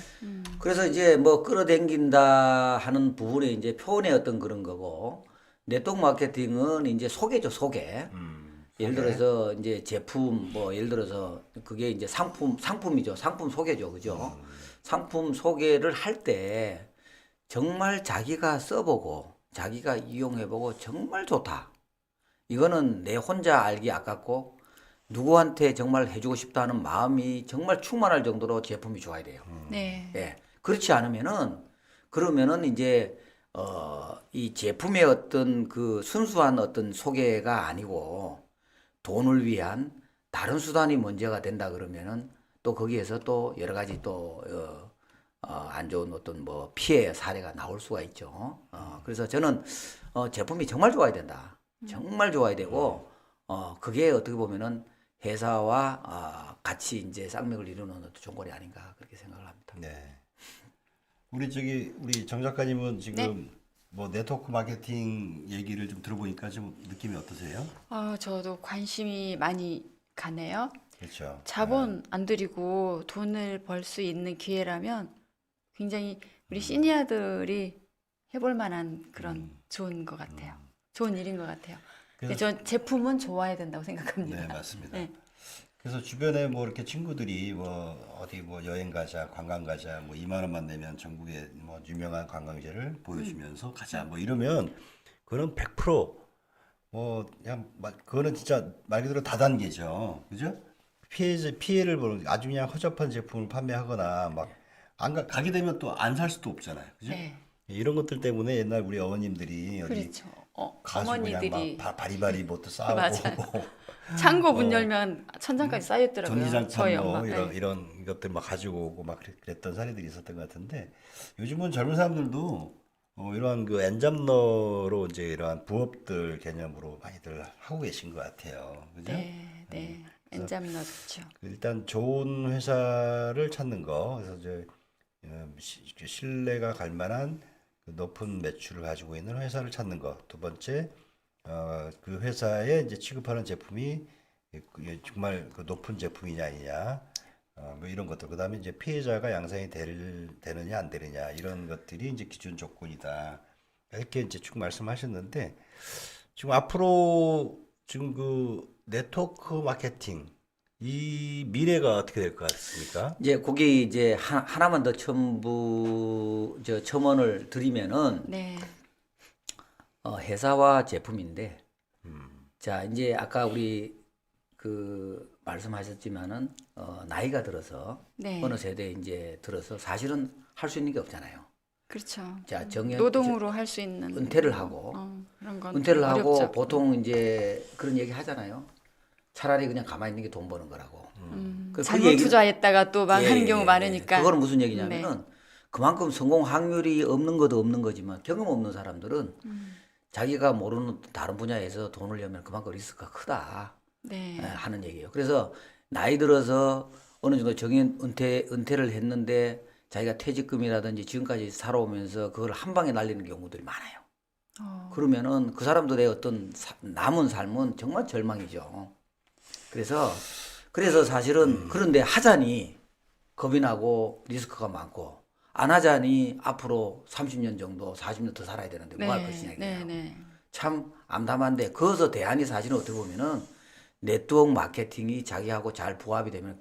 그래서 이제 뭐 끌어당긴다 하는 부분에 이제 표현의 어떤 그런 거고 네트워크 마케팅은 이제 소개죠, 소개. 예를 들어서 이제 제품 뭐 예를 들어서 그게 이제 상품이죠. 상품 소개죠. 그죠? 상품 소개를 할 때 정말 자기가 써보고 자기가 이용해보고 정말 좋다. 이거는 내 혼자 알기 아깝고 누구한테 정말 해주고 싶다는 마음이 정말 충만할 정도로 제품이 좋아야 돼요. 네. 예. 그렇지 않으면은 그러면은 이제 이 제품의 어떤 그 순수한 어떤 소개가 아니고 돈을 위한 다른 수단이 문제가 된다 그러면은 또 거기에서 또 여러 가지 또 안 좋은 어떤 뭐 피해 사례가 나올 수가 있죠. 그래서 저는 제품이 정말 좋아야 된다. 정말 좋아야 되고 그게 어떻게 보면은 회사와 같이 이제 쌍맥을 이루는 어떤 종골이 아닌가 그렇게 생각을 합니다. 네. 우리 정 작가님은 지금 뭐 네트워크 마케팅 얘기를 좀 들어보니까 좀 느낌이 어떠세요? 저도 관심이 많이 가네요. 그렇죠. 자본 안 들이고 돈을 벌 수 있는 기회라면 굉장히 우리 시니어들이 해볼 만한 그런 좋은 것 같아요. 좋은 일인 것 같아요. 근데 저 제품은 좋아야 된다고 생각합니다. 네, 맞습니다. 네. 그래서 주변에 뭐 이렇게 친구들이 뭐 어디 뭐 여행 가자, 관광 가자, 뭐 2만 원만 내면 전국의 뭐 유명한 관광지를 보여주면서 가자, 뭐 이러면 그거는 100%뭐 그냥 그거는 진짜 말 그대로 다단계죠, 그죠? 피해를 보는 아주 그냥 허접한 제품을 판매하거나 막 안 가게 되면 또 안 살 수도 없잖아요, 그죠? 네. 이런 것들 때문에 옛날 우리 어머님들이 어디 그렇죠. 가서 그냥 어머니들이 막 바리바리 뭐또 싸우고 맞아요. 뭐 창고 문 열면 천장까지 쌓였더라고요. 저희 전기장판 엄마. 뭐 네. 이런 것들 막 가지고 오고 막 그랬던 사례들이 있었던 것 같은데 요즘은 젊은 사람들도 이러한 그 엔잡러로 이제 이러한 부업들 개념으로 많이들 하고 계신 것 같아요. 그죠? 네, 네. 엔잡러 좋죠. 일단 좋은 회사를 찾는 거, 그래서 이제 신뢰가 갈 만한 그 높은 매출을 가지고 있는 회사를 찾는 거. 두 번째, 그 회사에 이제 취급하는 제품이 정말 그 높은 제품이냐 아니냐, 뭐 이런 것들. 그다음에 이제 피해자가 양산이 되느냐 안 되느냐 이런 것들이 이제 기준 조건이다. 이렇게 이제 쭉 말씀하셨는데 지금 앞으로 지금 그 네트워크 마케팅 이 미래가 어떻게 될 것 같습니까? 이제 거기 이제 하나만 더 첨언을 드리면은 네. 회사와 제품인데 자 이제 아까 우리 그 말씀하셨지만은 나이가 들어서 네. 어느 세대에 이제 들어서 사실은 할 수 있는 게 없잖아요. 그렇죠. 자 노동으로 할 수 있는 은퇴를 하고 그런 건 은퇴를 좀 하고 어렵죠. 보통 이제 그런 얘기 하잖아요. 차라리 그냥 가만히 있는 게 돈 버는 거라고. 그 잘못 얘기는- 투자했다가 또 망하는 예, 경우 예, 많으니까. 그거는 무슨 얘기냐면은 그만큼 성공 확률이 없는 것도 없는 거지만 경험 없는 사람들은 자기가 모르는 다른 분야에서 돈을 내면 그만큼 리스크가 크다 네. 하는 얘기예요. 그래서 나이 들어서 어느 정도 정년 은퇴를 했는데 자기가 퇴직금이라든지 지금까지 살아오면서 그걸 한 방에 날리는 경우들이 많아요. 그러면은 그 사람들의 어떤 남은 삶은 정말 절망이죠. 그래서 사실은 그런데 하자니 겁이 나고 리스크가 많고 안 하자니 앞으로 30년 정도 40년 더 살아야 되는데 뭐 할 것이냐 이거예요. 네. 참 암담한데 거기서 대안이 사실은 어떻게 보면은 네트워크 마케팅이 자기하고 잘 부합이 되면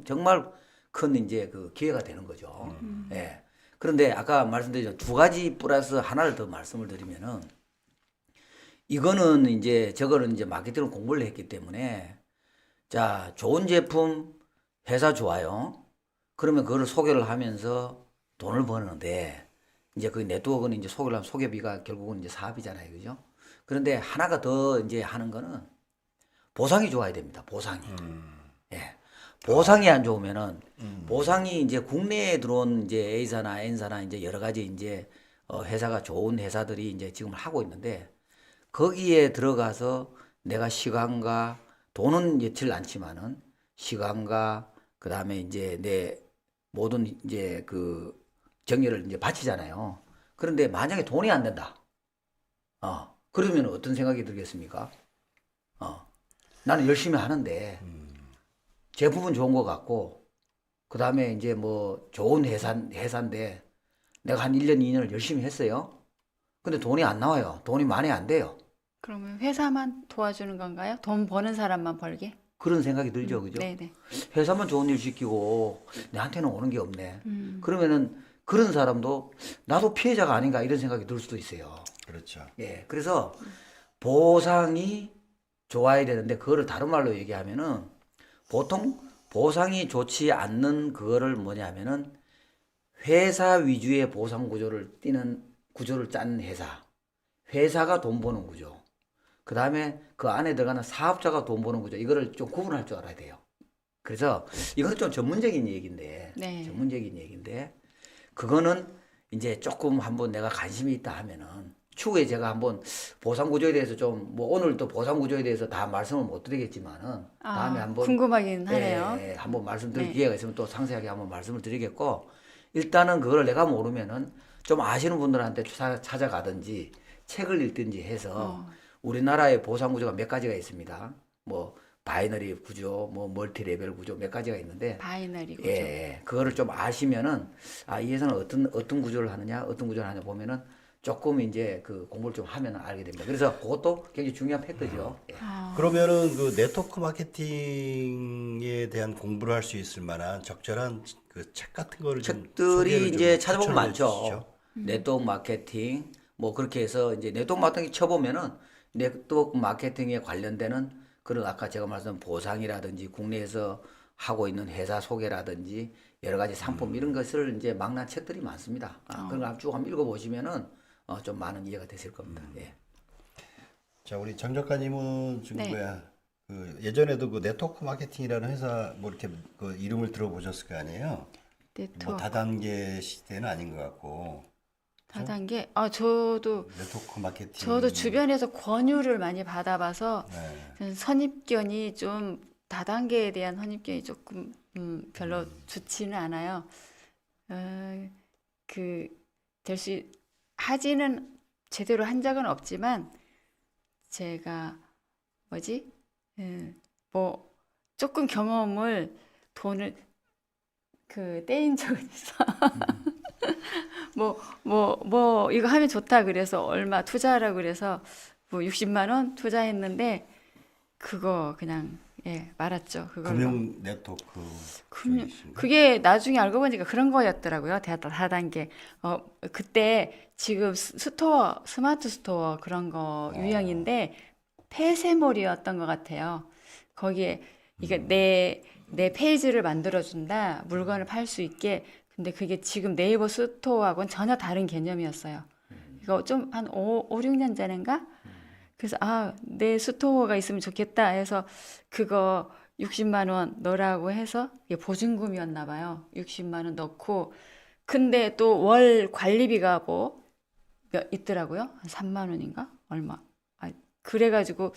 정말 큰 이제 그 기회가 되는 거죠. 예. 그런데 아까 말씀드린 두 가지 플러스 하나를 더 말씀을 드리면은 이거는 이제 저거는 이제 마케팅을 공부를 했기 때문에 자 좋은 제품 회사 좋아요. 그러면 그거를 소개를 하면서 돈을 버는데 이제 그 네트워크는 이제 속이려면 소개비가 결국은 이제 사업이잖아요. 그죠? 그런데 하나가 더 이제 하는 거는 보상이 좋아야 됩니다. 보상이. 예. 보상이 안 좋으면은 보상이 이제 국내에 들어온 이제 A사나 N사나 이제 여러 가지 이제 회사가 좋은 회사들이 이제 지금 하고 있는데 거기에 들어가서 내가 시간과 돈은 예치를 않지만은 시간과 그다음에 이제 내 모든 이제 그 정열을 이제 바치잖아요. 그런데 만약에 돈이 안 된다. 그러면 어떤 생각이 들겠습니까? 나는 열심히 하는데 제품은 좋은 것 같고 그다음에 이제 뭐 좋은 회사인데 내가 한 1년, 2년을 열심히 했어요. 근데 돈이 안 나와요. 돈이 많이 안 돼요. 그러면 회사만 도와주는 건가요? 돈 버는 사람만 벌게? 그런 생각이 들죠. 그죠? 네네. 회사만 좋은 일 시키고 내한테는 오는 게 없네. 음. 그러면은 그런 사람도 나도 피해자가 아닌가 이런 생각이 들 수도 있어요. 그렇죠. 예. 그래서 보상이 좋아야 되는데 그거를 다른 말로 얘기하면은 보통 보상이 좋지 않는 그거를 뭐냐면은 회사 위주의 보상 구조를 띠는 구조를 짠 회사. 회사가 돈 버는 구조. 그 다음에 그 안에 들어가는 사업자가 돈 버는 구조. 이거를 좀 구분할 줄 알아야 돼요. 그래서 이건 좀 전문적인 얘기인데, 네. 전문적인 얘기인데, 그거는 이제 조금 한번 내가 관심이 있다 하면은, 추후에 제가 한번 보상 구조에 대해서 좀, 뭐 오늘 또 보상 구조에 대해서 다 말씀을 못 드리겠지만은, 다음에 한번. 궁금하긴 하네요. 예, 한번 말씀드릴 네. 기회가 있으면 또 상세하게 한번 말씀을 드리겠고, 일단은 그걸 내가 모르면은 좀 아시는 분들한테 찾아가든지, 책을 읽든지 해서, 우리나라의 보상 구조가 몇 가지가 있습니다. 뭐, 바이너리 구조, 뭐, 멀티 레벨 구조 몇 가지가 있는데, 바이너리 구조. 예, 그거를 좀 아시면은, 이 회사는 어떤 구조를 하느냐, 어떤 구조를 하느냐 보면은, 조금 이제 그 공부를 좀 하면 알게 됩니다. 그래서 그것도 굉장히 중요한 팩트죠. 예. 그러면은 그 네트워크 마케팅에 대한 공부를 할 수 있을 만한 적절한 그 책 같은 거를 좀 책들이 소개를 이제 좀 찾아보면 추천해 많죠. 주시죠. 네트워크 마케팅, 뭐 그렇게 해서 이제 네트워크 마케팅 쳐보면은 네트워크 마케팅에 관련되는 그런 아까 제가 말씀드린 보상이라든지 국내에서 하고 있는 회사 소개라든지 여러 가지 상품 이런 것을 이제 망라한 책들이 많습니다. 그런 거 쭉 한번 읽어보시면은 좀 많은 이해가 되실 겁니다. 예. 자, 우리 정 작가님은 지금 네. 뭐야? 그 예전에도 그 네트워크 마케팅이라는 회사 뭐 이렇게 그 이름을 들어보셨을 거 아니에요? 뭐 네트워크. 다단계 시대는 아닌 것 같고 다단계. 저도 네트워크 마케팅. 주변에서 권유를 많이 받아봐서 네. 저는 선입견이 좀 다단계에 대한 선입견이 조금 별로 좋지는 않아요. 될 수 하지는 제대로 한 적은 없지만 제가 뭐지? 뭐 조금 돈을 떼인 적은 있어. 뭐 이거 하면 좋다 그래서 얼마 투자하라고 그래서 뭐 60만 원 투자했는데 그거 그냥 말았죠. 그걸로. 금융 네트워크 쪽이신가? 그게 나중에 알고 보니까 그런 거였더라고요. 다단계. 그때 지금 스마트 스토어 그런 거 유형인데 폐쇄몰이었던 것 같아요. 거기에 이게 내 페이지를 만들어준다. 물건을 팔 수 있게. 근데 그게 지금 네이버 스토어하고는 전혀 다른 개념이었어요. 이거 좀 한 5, 6년 전인가? 그래서 내 스토어가 있으면 좋겠다 해서 그거 60만 원 넣으라고 해서 이게 보증금이었나 봐요. 60만 원 넣고 근데 또 월 관리비가 있더라고요. 한 3만 원인가? 얼마? 그래가지고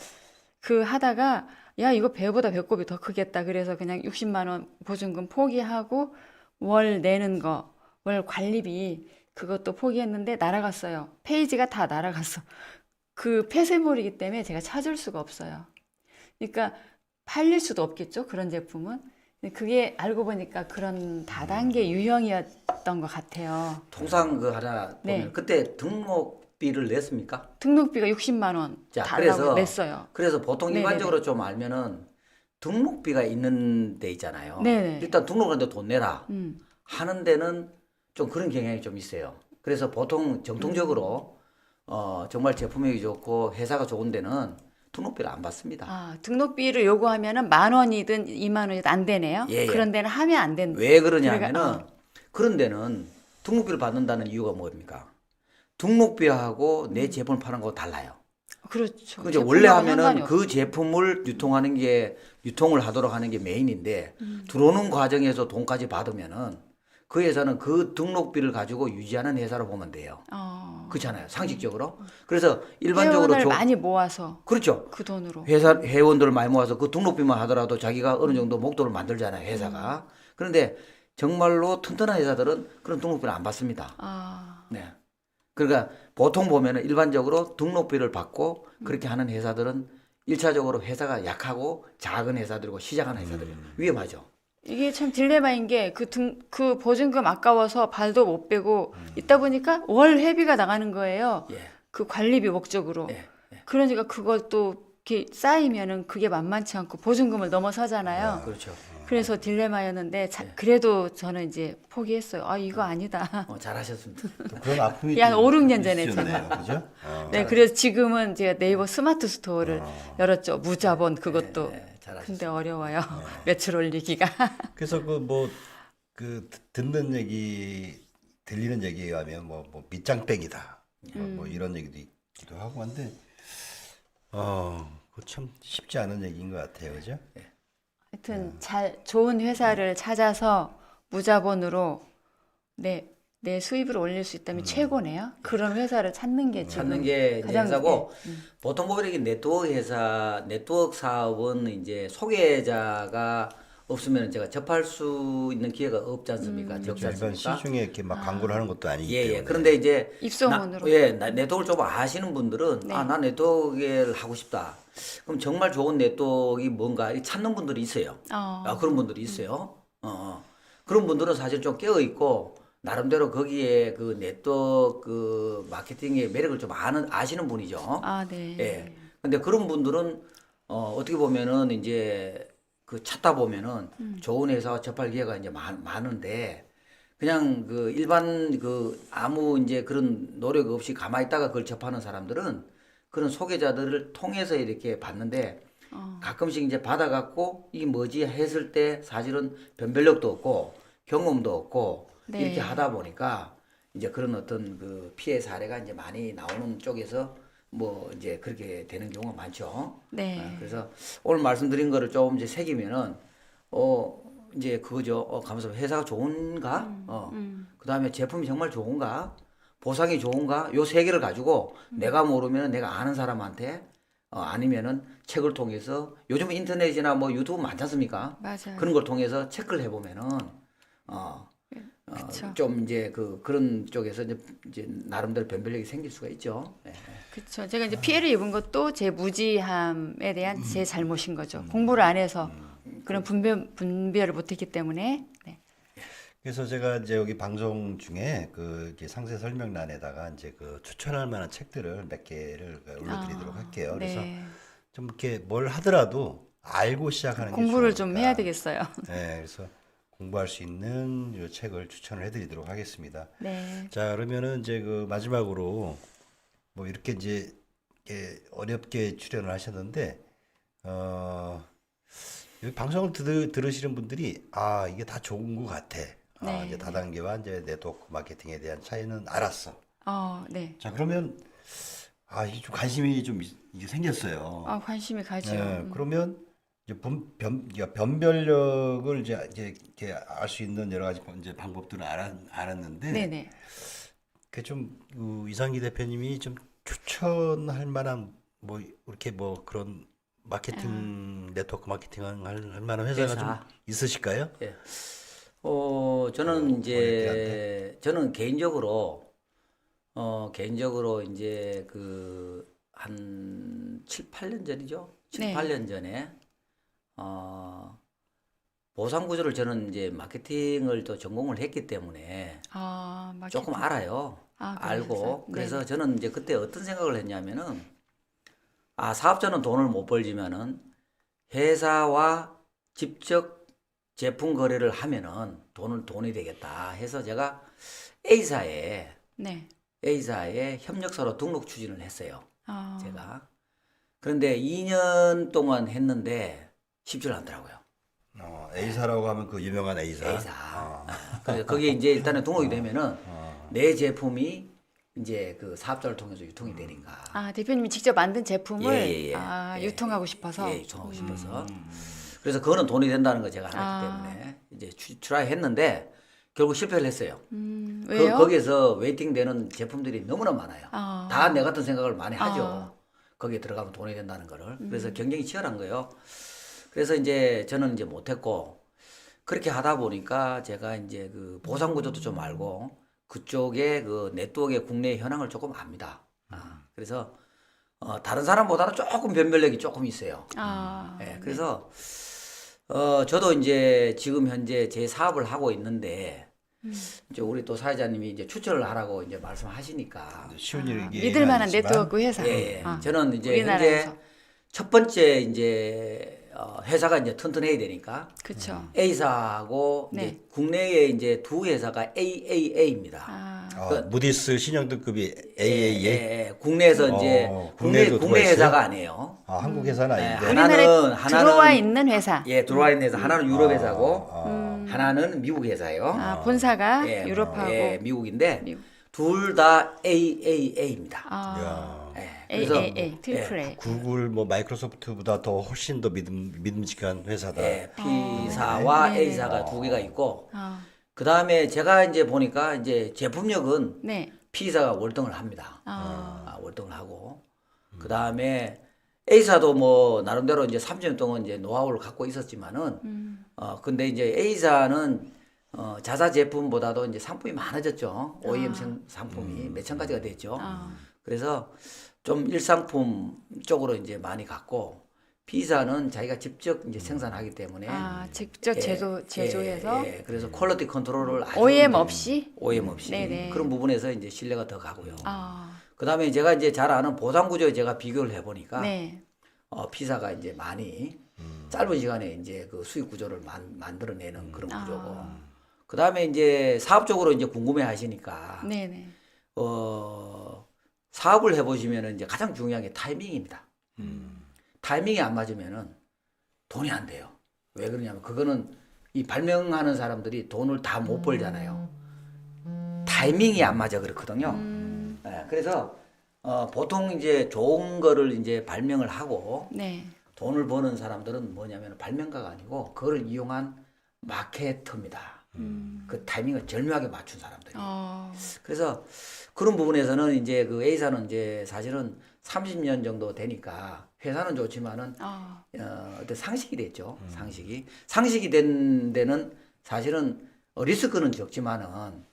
하다가 야 이거 배보다 배꼽이 더 크겠다. 그래서 그냥 60만 원 보증금 포기하고 월 내는 거, 월 관리비 그것도 포기했는데 날아갔어요. 페이지가 다 날아갔어. 그 폐쇄물이기 때문에 제가 찾을 수가 없어요. 그러니까 팔릴 수도 없겠죠. 그런 제품은. 근데 그게 알고 보니까 그런 다단계 유형이었던 것 같아요. 통상 그 하나 보면 네. 그때 등록비를 냈습니까? 등록비가 60만 원 자, 달라고 냈어요. 그래서 보통 네네네. 일반적으로 좀 알면은 등록비가 있는 데 있잖아요. 네네. 일단 등록하는데 돈 내라 음. 하는 데는 좀 그런 경향이 좀 있어요. 그래서 보통 정통적으로 정말 제품력이 좋고 회사가 좋은 데는 등록비를 안 받습니다. 등록비를 요구하면은 10,000원이든 20,000원이든 안 되네요. 예, 예. 그런 데는 하면 안 된다. 왜 그러냐면은 그런 데는 등록비를 받는다는 이유가 뭡니까? 등록비하고 내 제품을 파는 거하고 달라요. 그렇죠. 그죠? 원래 제품하고 하면은 상관이 그 제품을 유통을 하도록 하는 게 메인인데 들어오는 과정에서 돈까지 받으면은 그 회사는 그 등록비를 가지고 유지하는 회사로 보면 돼요. 그렇잖아요. 상식적으로. 그래서 일반적으로 회원을 많이 모아서 그렇죠. 그 돈으로. 회원들을 많이 모아서 그 등록비만 하더라도 자기가 어느 정도 목돈을 만들잖아요. 회사가. 그런데 정말로 튼튼한 회사들은 그런 등록비를 안 받습니다. 네. 그러니까 보통 보면은 일반적으로 등록비를 받고 그렇게 하는 회사들은 일차적으로 회사가 약하고 작은 회사들이고 시작하는 회사들이 위험하죠. 이게 참 딜레마인 게 그 보증금 아까워서 발도 못 빼고 있다 보니까 월 회비가 나가는 거예요. 예. 그 관리비 목적으로. 예. 그러니까 그걸 또 이렇게 쌓이면은 그게 만만치 않고 보증금을 넘어서잖아요. 그렇죠. 그래서 딜레마였는데 그래도 저는 이제 포기했어요. 아, 이거 아니다. 잘하셨습니다. 또 그런 아픔이 한 또 5, 6년 전에 있으셨네요. 그죠? 네, 그래서 지금은 제가 네이버 스마트 스토어를 열었죠. 무자본 그것도. 잘하셨습니다. 근데 어려워요. 매출 올리기가. 그래서 그 뭐 그 듣는 얘기 들리는 얘기에 하면 뭐 밑장빼기다 뭐 이런 얘기도 있기도 하고 한데 그거 참 쉽지 않은 얘기인 것 같아요, 그죠? 하여튼 좋은 회사를 찾아서 무자본으로 내 수입을 올릴 수 있다면 최고네요. 그런 회사를 찾는 게 지금 찾는 게 이제 가장 회사고 보통 보면 이게 네트워크 사업은 이제 소개자가 없으면 제가 접할 수 있는 기회가 없지 않습니까? 적지 그렇죠. 일반 않습니까? 시중에 이렇게 막 광고를 하는 것도 아니기 예, 때문에. 예. 그런데 이제 입소문으로. 네트워크를 좀 아시는 분들은 네. 나 네트워크를 하고 싶다. 그럼 정말 좋은 네트워크가 뭔가 이렇게 찾는 분들이 있어요. 그런 분들이 있어요. 그런 분들은 사실 좀 깨어 있고 나름대로 거기에 그 네트워크 그 마케팅의 매력을 좀 아시는 분이죠. 네. 예. 근데 그런 분들은 어떻게 보면은 이제 그 찾다 보면은 좋은 회사와 접할 기회가 이제 많은데 그냥 그 일반 그 아무 이제 그런 노력 없이 가만히 있다가 그걸 접하는 사람들은 그런 소개자들을 통해서 이렇게 봤는데 가끔씩 이제 받아갖고 이게 뭐지 했을 때 사실은 변별력도 없고 경험도 없고 네. 이렇게 하다 보니까 이제 그런 어떤 그 피해 사례가 이제 많이 나오는 쪽에서 뭐 이제 그렇게 되는 경우가 많죠. 네. 그래서 오늘 말씀드린 거를 좀 이제 새기면은 이제 그거죠. 가면서 회사가 좋은가? 그다음에 제품이 정말 좋은가? 보상이 좋은가? 요 세 개를 가지고 내가 모르면 내가 아는 사람한테 아니면은 책을 통해서 요즘 인터넷이나 뭐 유튜브 많지 않습니까? 맞아요. 그런 걸 통해서 체크를 해보면은 그쵸. 좀 이제 그런 쪽에서 이제 나름대로 변별력이 생길 수가 있죠. 예. 그렇죠. 제가 이제 피해를 입은 것도 제 무지함에 대한 제 잘못인 거죠. 공부를 안 해서 그런 분별을 못했기 때문에. 네. 그래서 제가 이제 여기 방송 중에 그 이렇게 상세 설명란에다가 이제 그 추천할 만한 책들을 몇 개를 올려드리도록 할게요. 그래서 네. 좀 이렇게 뭘 하더라도 알고 시작하는 게 공부를 좀 좋으니까. 해야 되겠어요. 네, 그래서 공부할 수 있는 이 책을 추천을 해드리도록 하겠습니다. 네. 자, 그러면은 이제 그 마지막으로 뭐 이렇게 이제 어렵게 출연을 하셨는데 여기 방송을 들으시는 분들이 이게 다 좋은 것 같아. 네. 이제 다단계와 이제 네트워크 마케팅에 대한 차이는 알았어. 네. 자, 그러면 이게 좀 관심이 좀 이게 생겼어요. 관심이 가죠. 네, 그러면 이제 그러니까 변별력을 이제 이렇게 알 수 있는 여러 가지 이제 방법들을 알았는데, 네네. 그 좀 이상기 대표님이 좀 추천할 만한 뭐 이렇게 뭐 그런 마케팅 네트워크 마케팅 할 만한 회사가 좀 있으실까요? 예. 저는 이제 저는 개인적으로 이제 그 한 7, 8년 전이죠. 7, 네. 8년 전에 보상 구조를 저는 이제 마케팅을 또 전공을 했기 때문에 마케팅. 조금 알아요. 알고. 그래서 저는 이제 그때 어떤 생각을 했냐면은 사업자는 돈을 못 벌지만은 회사와 직접 제품 거래를 하면은 돈이 되겠다 해서 제가 A사에 협력사로 등록 추진을 했어요. 제가. 그런데 2년 동안 했는데 쉽지는 않더라고요. A사라고 하면 그 유명한 A사. 그래서 거기에 이제 일단은 등록이 되면은 내 제품이 이제 그 사업자를 통해서 유통이 되니까. 아, 대표님이 직접 만든 제품을 예. 유통하고 싶어서. 예, 유통하고 싶어서. 그래서 그거는 돈이 된다는 거 제가 알았기 아. 때문에 이제 트라이 했는데 결국 실패를 했어요. 왜요? 거기에서 웨이팅 되는 제품들이 너무나 많아요. 아. 다 내 같은 생각을 많이 하죠. 아. 거기에 들어가면 돈이 된다는 거를. 그래서 경쟁이 치열한 거예요. 그래서 이제 저는 이제 못했고 그렇게 하다 보니까 제가 이제 그 보상 구조도 좀 알고 그쪽에 그 네트워크의 국내 현황을 조금 압니다. 그래서 다른 사람보다는 조금 변별력이 조금 있어요. 아, 예, 그래서 저도 이제 지금 현재 제 사업을 하고 있는데 이제 우리 또 사회자님이 이제 추천을 하라고 이제 말씀하시니까 쉬운 일이 믿을 만한 아니지만 네트워크 회사. 예, 아, 저는 이제 우리나라에서. 현재 첫 번째 이제 회사가 이제 튼튼해야 되니까 그렇죠. A사하고 네. 이제 국내에 이제 두 회사가 AAA입니다. 아, 무디스 신용등급이 AAA. 예, 국내에서 이제 국내에도 국내 들어와 회사가 아니에요. 한국 회사는 예, 아닌데. 우리나라에 하나는 들어와 있는 회사. 예, 들어와 있는 회사 하나는 유럽 회사고 아, 하나는 미국 회사예요. 아, 본사가 예, 유럽하고. 예, 미국인데 미국. 둘 다 AAA입니다. 아, 야. 예, 그래서 AAA, 트리플 A. 구글 뭐 마이크로소프트보다 더 훨씬 더 믿음직한 회사다. 예, P사와 네네. A사가 두 개가 있고 아, 그 다음에 제가 이제 보니까 이제 제품력은 네. P사가 월등을 합니다. 아, 월등을 하고 그 다음에 A사도 뭐 나름대로 이제 30년 동안 이제 노하우를 갖고 있었지만은 근데 이제 A사는 자사 제품보다도 이제 상품이 많아졌죠. OEM 상품이 몇천 가지가 됐죠. 그래서 좀 일상품 쪽으로 이제 많이 갔고 B사는 자기가 직접 이제 생산하기 때문에 직접 제조해서 그래서 퀄리티 컨트롤을 아주 OEM 이제 없이? OEM 없이 네네. 그런 부분에서 이제 신뢰가 더 가고요. 아, 그다음에 제가 이제 잘 아는 보상 구조에 제가 비교를 해보니까 네. P사가 이제 많이 짧은 시간에 이제 그 수익 구조를 만들어내는 그런 구조고. 그다음에 이제 사업적으로 이제 궁금해 하시니까 네네. 사업을 해보시면은 이제 가장 중요한 게 타이밍입니다. 타이밍이 안 맞으면은 돈이 안 돼요. 왜 그러냐면 그거는 이 발명하는 사람들이 돈을 다 못 벌잖아요. 타이밍이 안 맞아 그렇거든요. 예, 그래서 보통 이제 좋은 거를 이제 발명을 하고 네. 돈을 버는 사람들은 뭐냐면 발명가가 아니고 그걸 이용한 마케터입니다. 그 타이밍을 절묘하게 맞춘 사람들이. 그래서 그런 부분에서는 이제 그 A사는 이제 사실은 30년 정도 되니까 회사는 좋지만은 어떤 상식이 됐죠. 상식이 된 데는 사실은 리스크는 적지만은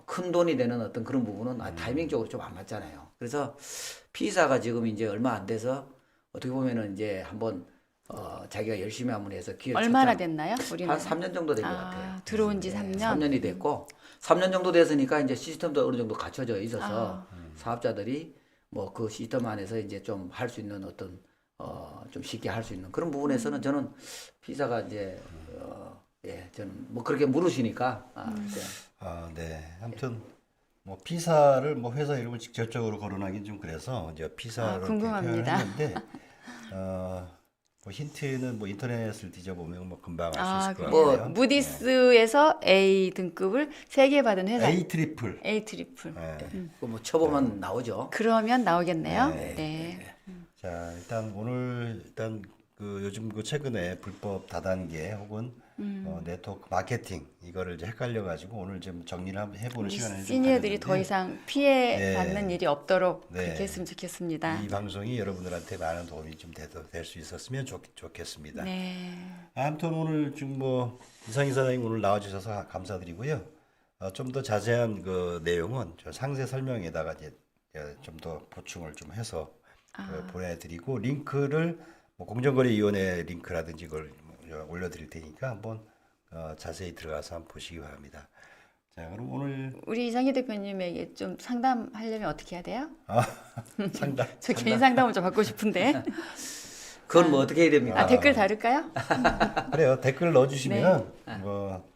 큰 돈이 되는 어떤 그런 부분은 타이밍적으로 좀 안 맞잖아요. 그래서 P사가 지금 이제 얼마 안 돼서 어떻게 보면은 이제 한번 자기가 열심히 한번 해서 기회 얼마나 됐나요? 우리는 한 3년 정도 된 것 같아요. 들어온 지 3년. 3년이 됐고 3년 정도 됐으니까 이제 시스템도 어느 정도 갖춰져 있어서 사업자들이 뭐 그 시스템 안에서 이제 좀 할 수 있는 어떤 좀 쉽게 할 수 있는 그런 부분에서는 저는 P사가 이제 저는 뭐 그렇게 물으시니까 네. 아무튼 뭐 P사를 뭐 회사 이름을 직접적으로 거론하긴 좀 그래서 이제 P사로 궁금합니다. 했는데 뭐 힌트는 뭐 인터넷을 뒤져보면 뭐 금방 알 수 있을 것 뭐 같아요. 무디스에서 A 등급을 3개 받은 회사. A 트리플. A 트리플. 뭐 쳐보면 나오죠. 그러면 나오겠네요. 네. 네. 자, 일단 그 요즘 그 최근에 불법 다단계 혹은 네트워크 마케팅 이거를 이제 헷갈려가지고 오늘 좀 정리를 한번 해보는 시간을 좀 시니어들이 더 가졌는데 이상 피해 네. 받는 일이 없도록 네. 그렇게 했으면 좋겠습니다. 이 방송이 여러분들한테 많은 도움이 좀 될 수 있었으면 좋겠습니다. 네. 아무튼 오늘 좀 뭐 이상희 사장님 오늘 나와주셔서 감사드리고요. 좀 더 자세한 그 내용은 저 상세 설명에다가 이제 좀 더 보충을 좀 해서 보내드리고 링크를 뭐 공정거래위원회 링크라든지 이걸 올려드릴 테니까 한번 자세히 들어가서 한번 보시기 바랍니다. 자, 그럼 오늘 우리 이상희 대표님에게 좀 상담하려면 어떻게 해야 돼요? 상담. 저 개인 상담을 좀 받고 싶은데. 그건 뭐 어떻게 해야 됩니까? 댓글 다를까요? 그래요. 댓글 넣어주시면 뭐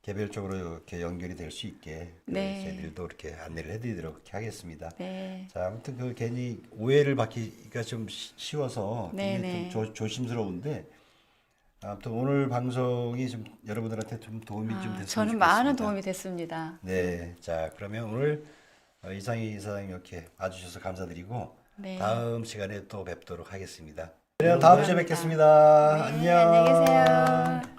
개별적으로 이렇게 연결이 될 수 있게 네. 저희들도 이렇게 안내를 해드리도록 이렇게 하겠습니다. 네. 자, 아무튼 그 괜히 오해를 받기가 좀 쉬워서 네, 이게 네. 좀 조심스러운데 아무튼 오늘 방송이 좀 여러분들한테 좀 도움이 좀 됐으면 저는 좋겠습니다. 많은 도움이 됐습니다. 네, 자 그러면 오늘 이상희 이사장님 이렇게 와주셔서 감사드리고 네. 다음 시간에 또 뵙도록 하겠습니다. 그럼 다음 주에 감사합니다. 뵙겠습니다. 네, 안녕. 안녕히 계세요.